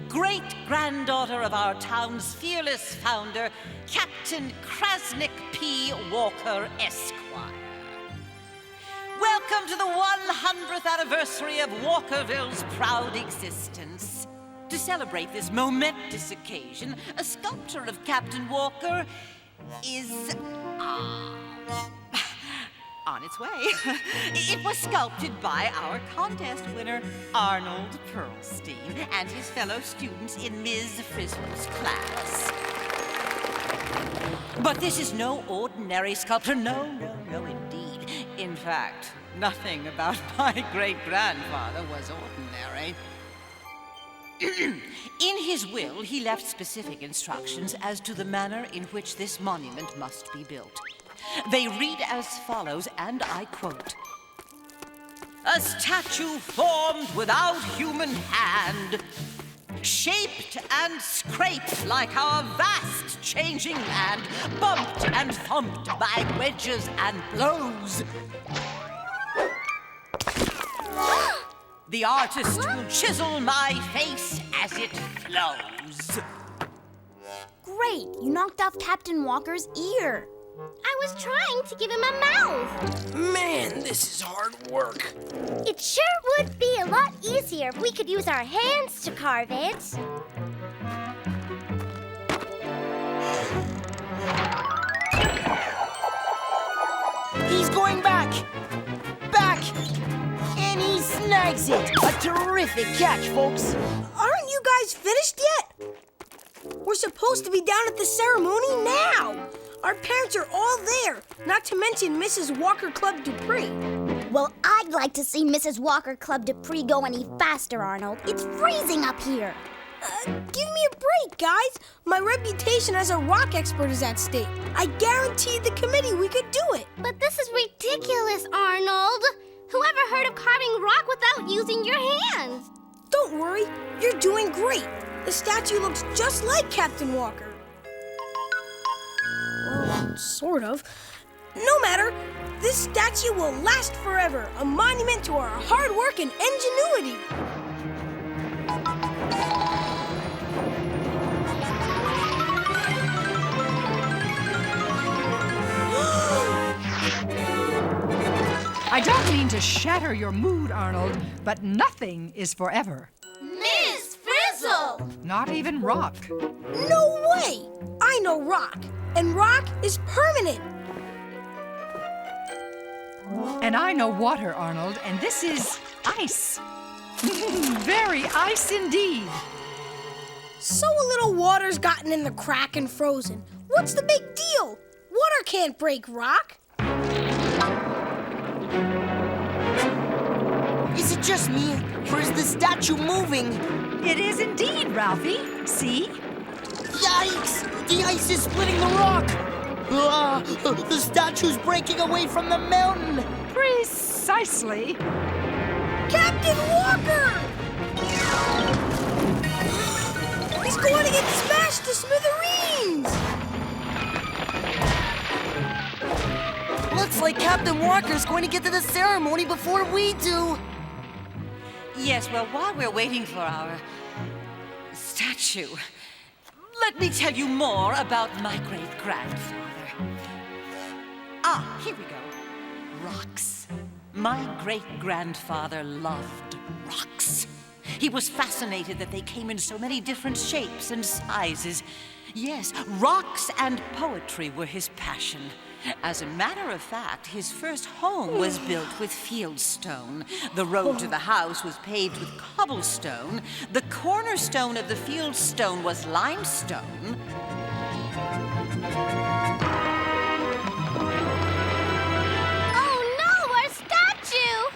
great-granddaughter of our town's fearless founder, Captain Krasnick P. Walker, Esquire. Welcome to the 100th anniversary of Walkerville's proud existence. To celebrate this momentous occasion, a sculpture of Captain Walker is on its way. It was sculpted by our contest winner, Arnold Pearlstein, and his fellow students in Ms. Frizzle's class. But this is no ordinary sculpture. No, indeed. In fact, nothing about my great-grandfather was ordinary. In his will, he left specific instructions as to the manner in which this monument must be built. They read as follows, and I quote, "A statue formed without human hand, shaped and scraped like our vast changing land, bumped and thumped by wedges and blows. The artist will chisel my face as it flows." Great! You knocked off Captain Walker's ear. I was trying to give him a mouth. Man, this is hard work. It sure would be a lot easier if we could use our hands to carve it. He's going back! Back! And he's snags it. A terrific catch, folks. Aren't you guys finished yet? We're supposed to be down at the ceremony now. Our parents are all there, not to mention Mrs. Walker Club Dupree. Well, I'd like to see Mrs. Walker Club Dupree go any faster, Arnold. It's freezing up here. Give me a break, guys. My reputation as a rock expert is at stake. I guaranteed the committee we could do it. But this is ridiculous, Arnold. Whoever heard of carving rock without using your hands? Don't worry, you're doing great. The statue looks just like Captain Walker. Well, sort of. No matter, this statue will last forever, a monument to our hard work and ingenuity. I don't mean to shatter your mood, Arnold, but nothing is forever. Miss Frizzle! Not even rock. No way! I know rock, and rock is permanent. And I know water, Arnold, and this is ice. Very ice indeed. So a little water's gotten in the crack and frozen. What's the big deal? Water can't break rock. Is it just me, or is the statue moving? It is indeed, Ralphie. See? Yikes! The ice is splitting the rock! The statue's breaking away from the mountain! Precisely. Captain Walker! He's going to get smashed to smithereens! Looks like Captain Walker's going to get to the ceremony before we do. Yes, well, while we're waiting for our statue, let me tell you more about my great-grandfather. Ah, here we go. Rocks. My great-grandfather loved rocks. He was fascinated that they came in so many different shapes and sizes. Yes, rocks and poetry were his passion. As a matter of fact, his first home was built with fieldstone. The road to the house was paved with cobblestone. The cornerstone of the fieldstone was limestone. Oh no, our statue!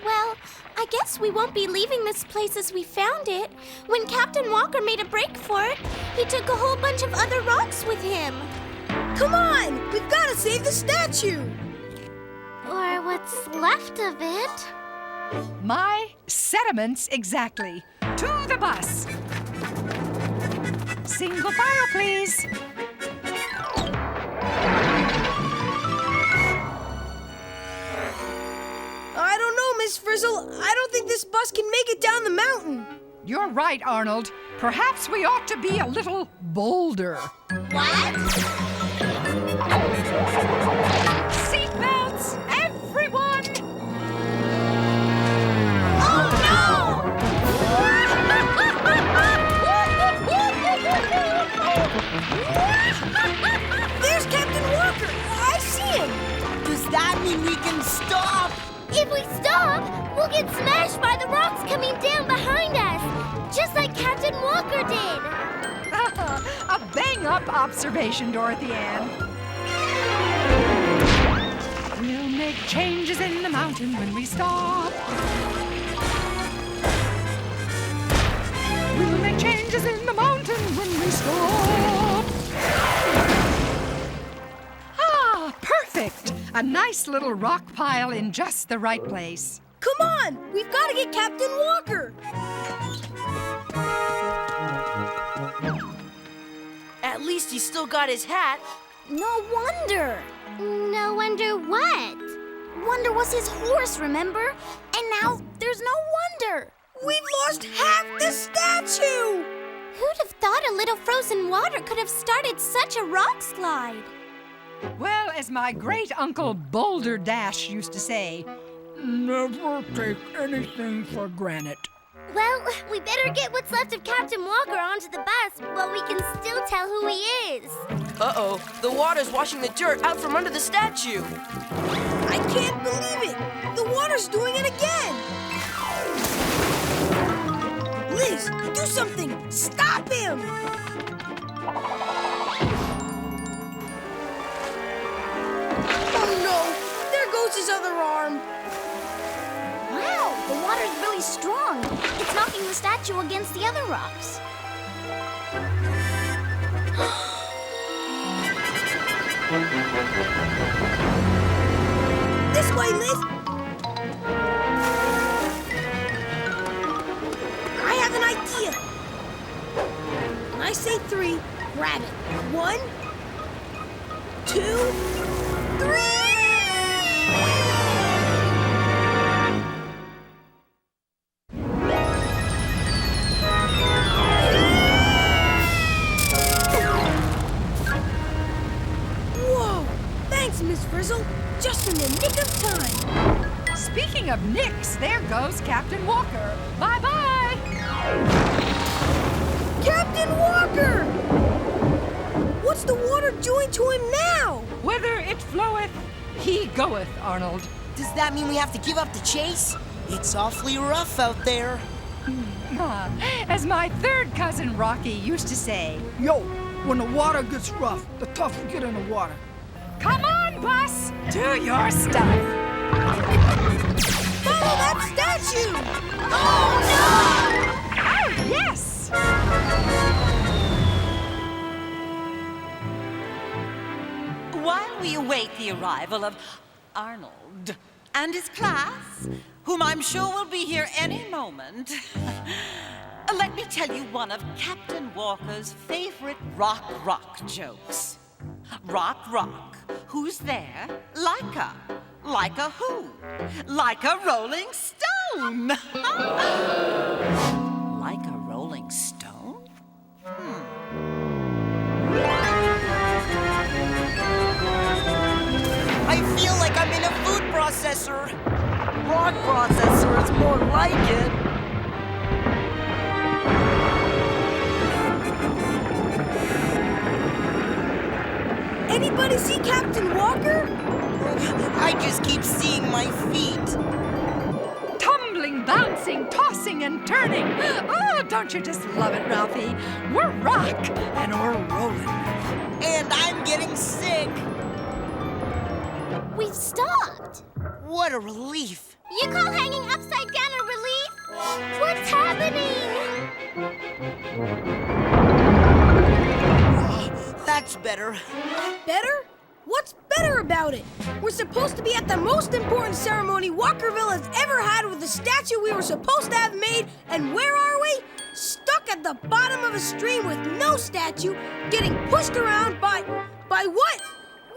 Well, I guess we won't be leaving this place as we found it. When Captain Walker made a break for it, he took a whole bunch of other rocks with him. Come on! We've got to save the statue! Or what's left of it. My sentiments exactly. To the bus. Single file, please. I don't know, Miss Frizzle. I don't think this bus can make it down the mountain. You're right, Arnold. Perhaps we ought to be a little bolder. What? Seatbelts, everyone! Oh no! There's Captain Walker! I see him! Does that mean we can stop? If we stop, we'll get smashed by the rocks coming down behind us, just like Captain Walker did. A bang-up observation, Dorothy Ann. We'll make changes in the mountain when we stop. We'll make changes in the mountain when we stop. Ah, perfect! A nice little rock pile in just the right place. Come on! We've got to get Captain Walker! At least he's still got his hat. No wonder. No wonder what? Wonder was his horse, remember? And now there's no wonder. We've lost half the statue! Who'd have thought a little frozen water could have started such a rock slide? Well, as my great-uncle Boulder Dash used to say, never take anything for granted. Well, we better get what's left of Captain Walker onto the bus while we can still tell who he is. Uh-oh, the water's washing the dirt out from under the statue. I can't believe it! The water's doing it again! Liz, do something! Stop him! Oh no! There goes his other arm! Wow, the water's really strong. It's knocking the statue against the other rocks. This way, Liz! I have an idea. When I say 3, grab it. 1, 2, 3! Whoa! Thanks, Miss Frizzle. Just in the nick of time. Speaking of nicks, there goes Captain Walker. Bye-bye. Captain Walker! What's the water doing to him now? Whither it floweth, he goeth, Arnold. Does that mean we have to give up the chase? It's awfully rough out there. As my third cousin Rocky used to say. Yo, when the water gets rough, the tougher get in the water. Come on, Bus! Do your stuff! Follow that statue! Oh, no! Oh, yes! While we await the arrival of Arnold and his class, whom I'm sure will be here any moment, let me tell you one of Captain Walker's favorite rock jokes. Rock, who's there? Like a who? Like a rolling stone. Like a rolling stone? I feel like I'm in a food processor. Rock processor is more like it. Anybody see Captain Walker? I just keep seeing my feet. Tumbling, bouncing, tossing, and turning. Oh, don't you just love it, Ralphie? We're rock, and we're rolling. And I'm getting sick. We've stopped. What a relief. You call hanging upside down a relief? What's happening? That's better. Better? What's better about it? We're supposed to be at the most important ceremony Walkerville has ever had with the statue we were supposed to have made, and where are we? Stuck at the bottom of a stream with no statue, getting pushed around by what?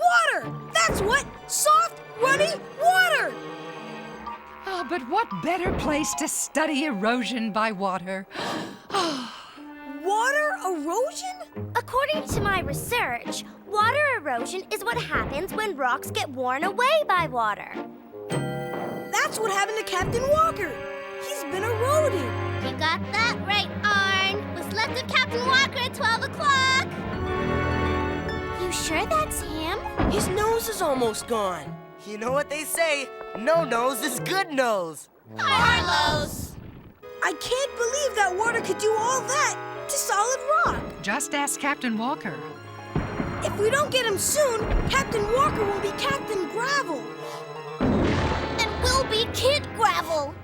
Water! That's what! Soft, runny water! Oh, but what better place to study erosion by water? Water erosion? According to my research, water erosion is what happens when rocks get worn away by water. That's what happened to Captain Walker. He's been eroded. You got that right, Arn. What's left of Captain Walker at 12 o'clock? You sure that's him? His nose is almost gone. You know what they say, no nose is good nose. Carlos! I can't believe that water could do all that to solid rock. Just ask Captain Walker. If we don't get him soon, Captain Walker will be Captain Gravel. And we'll be Kid Gravel.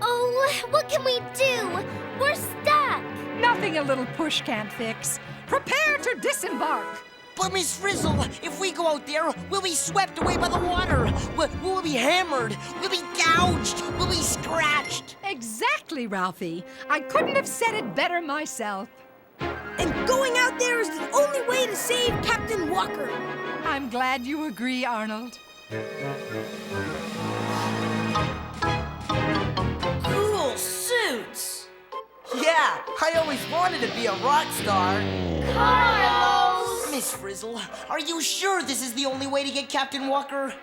Oh, what can we do? We're stuck. Nothing a little push can't fix. Prepare to disembark. But Miss Frizzle, if we go out there, we'll be swept away by the water. We'll be hammered. We'll be gouged. We'll be scratched. Exactly, Ralphie. I couldn't have said it better myself. And going out there is the only way to save Captain Walker. I'm glad you agree, Arnold. Cool suits. Yeah, I always wanted to be a rock star. Carlos! Miss Frizzle, are you sure this is the only way to get Captain Walker?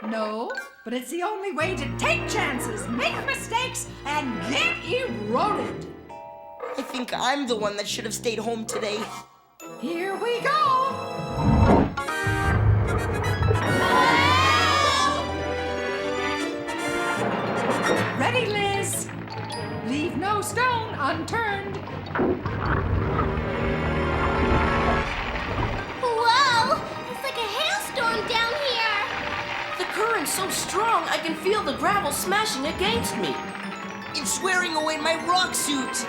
No, but it's the only way to take chances, make mistakes, and get eroded. I think I'm the one that should have stayed home today. Here we go. Ready, Liz? Leave no stone unturned. Whoa! It's like a hailstorm down here. The current's so strong I can feel the gravel smashing against me. It's wearing away my rock suit.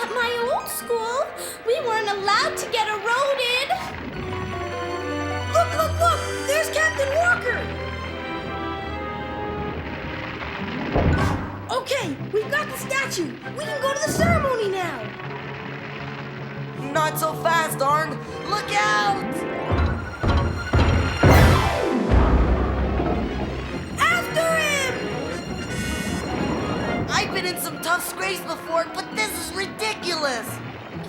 At my old school, we weren't allowed to get eroded. Look, look, look! There's Captain Walker! Okay, we've got the statue. We can go to the ceremony now. Not so fast, Arn. Look out! After him! I've been in some tough scrapes before, but this is ridiculous.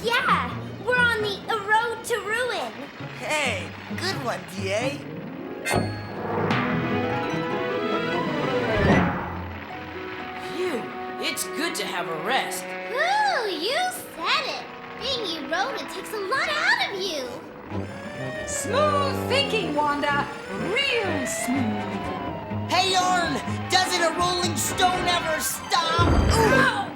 Yeah, we're on the road to ruin. Hey, good one, DA. Phew, it's good to have a rest. Ooh, you said it. Being eroded takes a lot out of you. Smooth thinking, Wanda. Real smooth. Hey, Arn! Doesn't a rolling stone ever stop? Ooh.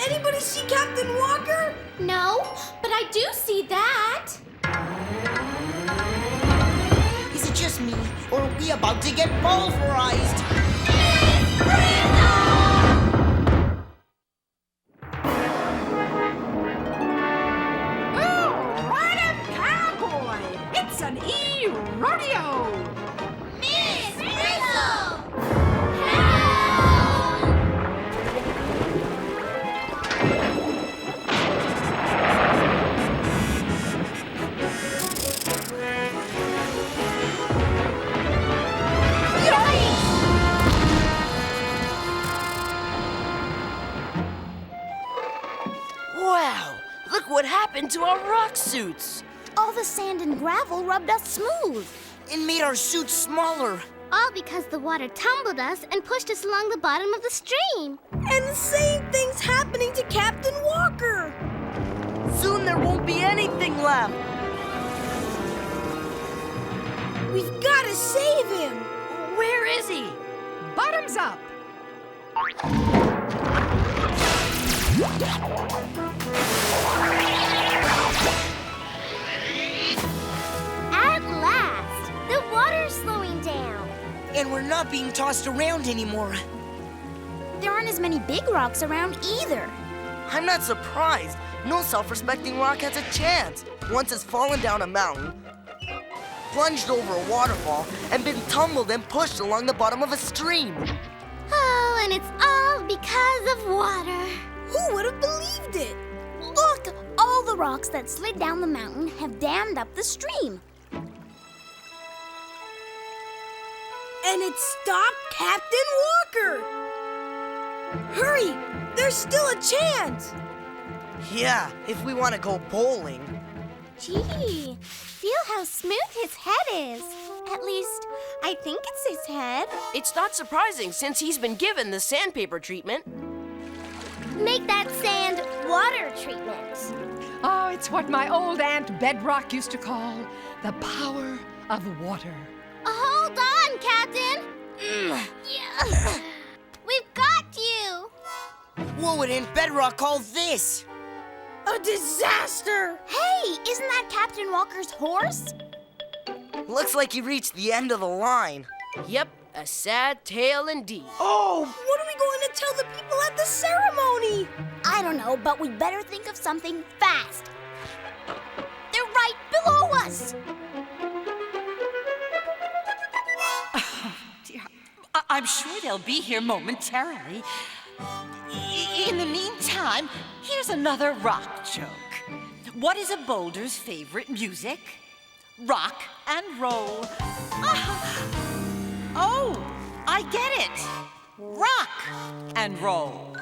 Anybody see Captain Walker? No, but I do see that. Is it just me, or are we about to get pulverized? Oh, what a cowboy! It's an rodeo. Miss Frizzle! Wow, look what happened to our rock suits. All the sand and gravel rubbed us smooth. It made our suits smaller. All because the water tumbled us and pushed us along the bottom of the stream. And the same thing's happening to Captain Walker. Soon there won't be anything left. We've got to save him. Where is he? Bottoms up. At last, the water's slowing down. And we're not being tossed around anymore. There aren't as many big rocks around either. I'm not surprised. No self-respecting rock has a chance. Once it's fallen down a mountain, plunged over a waterfall, and been tumbled and pushed along the bottom of a stream. Oh, and it's all because of water. Who would have believed it? Look, all the rocks that slid down the mountain have dammed up the stream. And it stopped Captain Walker. Hurry, there's still a chance. Yeah, if we want to go bowling. Gee, feel how smooth his head is. At least, I think it's his head. It's not surprising since he's been given the sandpaper treatment. Make that sand water treatment. Oh, it's what my old Aunt Bedrock used to call the power of water. Hold on, Captain. Yeah. We've got you. What would Aunt Bedrock call this? A disaster! Hey, isn't that Captain Walker's horse? Looks like he reached the end of the line. Yep, a sad tale indeed. Oh, what are we going to tell the people at the ceremony? I don't know, but we'd better think of something fast. They're right below us. Dear, I'm sure they'll be here momentarily. In the meantime, here's another rock joke. What is a boulder's favorite music? Rock and roll. Oh, I get it. Rock and roll.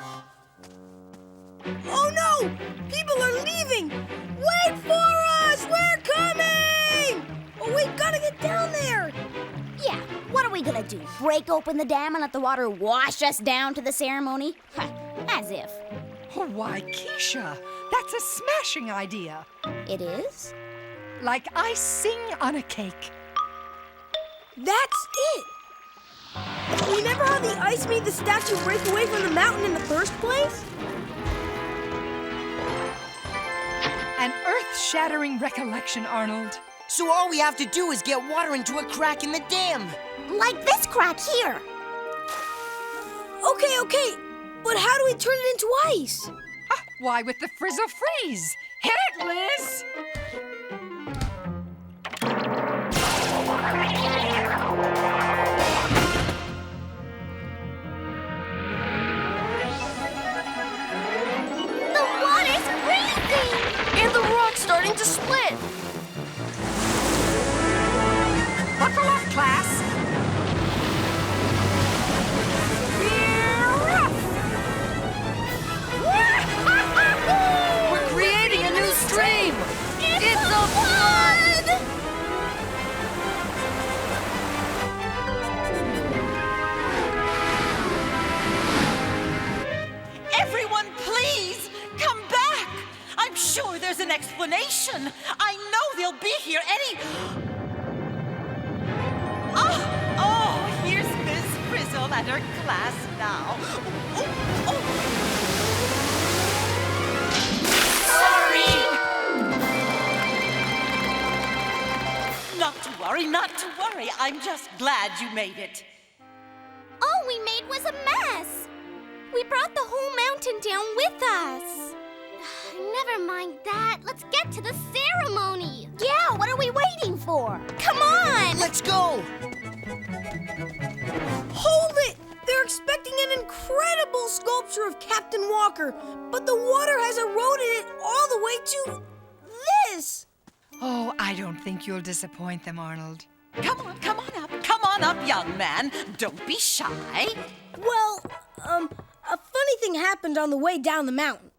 Oh no! People are leaving! Wait for us! We're coming! Oh, we've got to get down there! Yeah, what are we gonna do? Break open the dam and let the water wash us down to the ceremony? As if. Oh, why, Keisha, that's a smashing idea. It is? Like icing on a cake. That's it! Remember how the ice made the statue break away from the mountain in the first place? An earth-shattering recollection, Arnold. So all we have to do is get water into a crack in the dam. Like this crack here. Okay. But how do we turn it into ice? Why, with the Frizzle freeze. Hit it, Liz! The water's freezing! And the rock's starting to split. Buckle up, class. We're creating a new stream. It's a flood! Everyone, please, come back! I'm sure there's an explanation. I know they'll be here any... Oh, here's Miss Frizzle and her class now. Not to worry. I'm just glad you made it. All we made was a mess. We brought the whole mountain down with us. Never mind that. Let's get to the ceremony. Yeah, what are we waiting for? Come on! Let's go! Hold it! They're expecting an incredible sculpture of Captain Walker, but the water has eroded it all the way to this. Oh, I don't think you'll disappoint them, Arnold. Come on up, young man. Don't be shy. Well, a funny thing happened on the way down the mountain.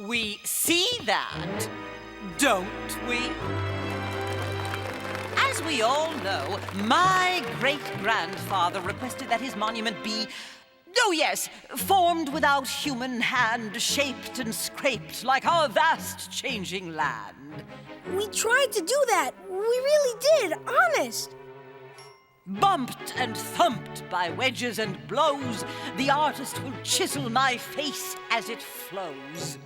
We see that, don't we? As we all know, my great-grandfather requested that his monument be, oh yes, formed without human hand, shaped and scraped like our vast changing land. We tried to do that. We really did, honest. Bumped and thumped by wedges and blows, the artist will chisel my face as it flows.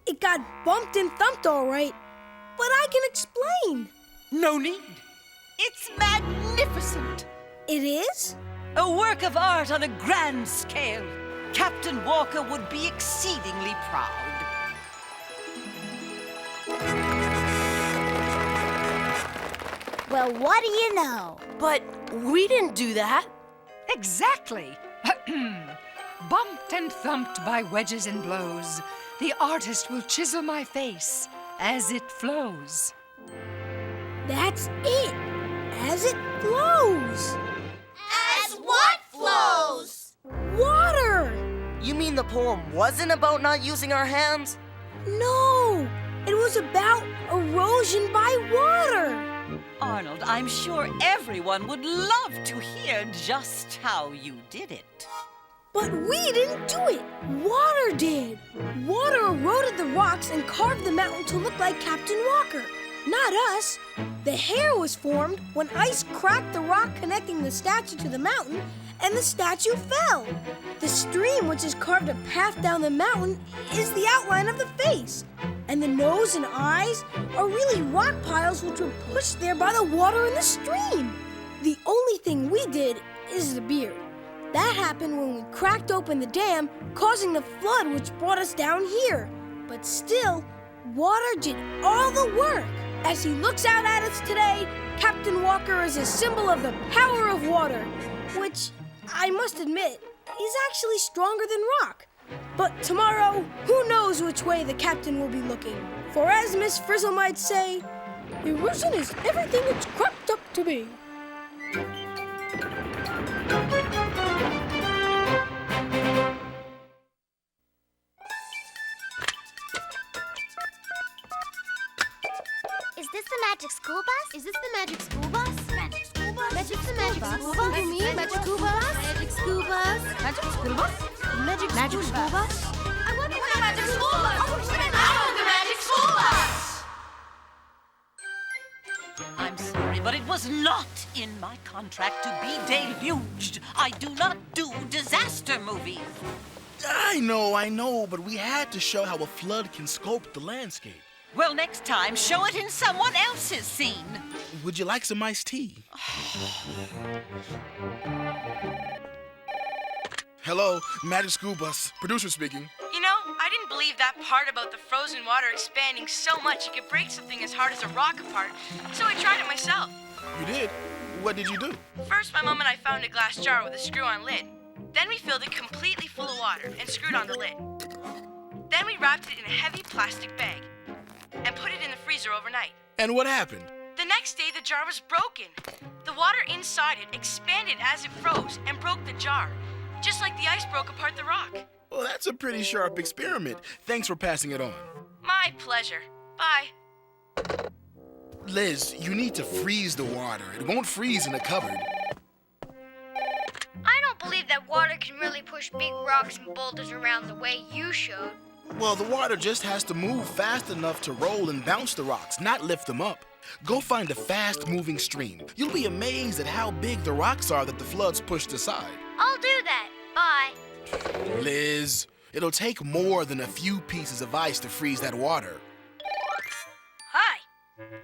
It got bumped and thumped all right, but I can explain. No need. It's magnificent. It is? A work of art on a grand scale. Captain Walker would be exceedingly proud. Well, what do you know? But we didn't do that. Exactly. Bumped and thumped by wedges and blows, the artist will chisel my face as it flows. That's it. As it flows. As what flows? Water! You mean the poem wasn't about not using our hands? No, it was about erosion by water. Arnold, I'm sure everyone would love to hear just how you did it. But we didn't do it. Water did. Water eroded the rocks and carved the mountain to look like Captain Walker. Not us. The hair was formed when ice cracked the rock connecting the statue to the mountain, and the statue fell. The stream, which has carved a path down the mountain, is the outline of the face. And the nose and eyes are really rock piles which were pushed there by the water in the stream. The only thing we did is the beard. That happened when we cracked open the dam, causing the flood which brought us down here. But still, water did all the work. As he looks out at us today, Captain Walker is a symbol of the power of water, which, I must admit, is actually stronger than rock. But tomorrow, who knows which way the captain will be looking. For as Miss Frizzle might say, erosion is everything it's cracked up to be. Is this the magic school bus? Is this the magic school bus? Magic school bus? Magic school bus? You mean magic school bus? Magic school bus? Magic school bus? Magic school bus? I want the magic school bus! I want the magic school bus! I'm sorry, but it was not in my contract to be deluged. I do not do disaster movies. I know, but we had to show how a flood can sculpt the landscape. Well, next time, show it in someone else's scene. Would you like some iced tea? Hello, Magic School Bus. Producer speaking. You know, I didn't believe that part about the frozen water expanding so much it could break something as hard as a rock apart, so I tried it myself. You did? What did you do? First, my mom and I found a glass jar with a screw-on lid. Then we filled it completely full of water and screwed on the lid. Then we wrapped it in a heavy plastic bag and put it in the freezer overnight. And what happened? The next day, the jar was broken. The water inside it expanded as it froze and broke the jar, just like the ice broke apart the rock. Well, that's a pretty sharp experiment. Thanks for passing it on. My pleasure. Bye. Liz, you need to freeze the water. It won't freeze in a cupboard. I don't believe that water can really push big rocks and boulders around the way you showed. Well, the water just has to move fast enough to roll and bounce the rocks, not lift them up. Go find a fast-moving stream. You'll be amazed at how big the rocks are that the floods pushed aside. I'll do that. Bye. Liz, it'll take more than a few pieces of ice to freeze that water. Hi.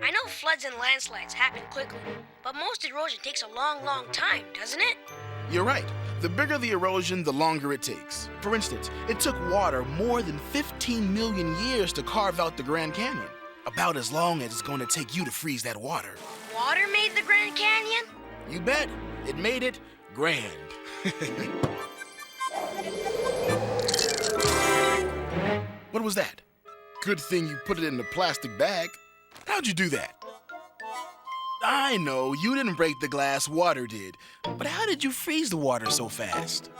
I know floods and landslides happen quickly, but most erosion takes a long, long time, doesn't it? You're right. The bigger the erosion, the longer it takes. For instance, it took water more than 15 million years to carve out the Grand Canyon. About as long as it's going to take you to freeze that water. Water made the Grand Canyon? You bet. It made it grand. What was that? Good thing you put it in a plastic bag. How'd you do that? I know, you didn't break the glass, water did. But how did you freeze the water so fast?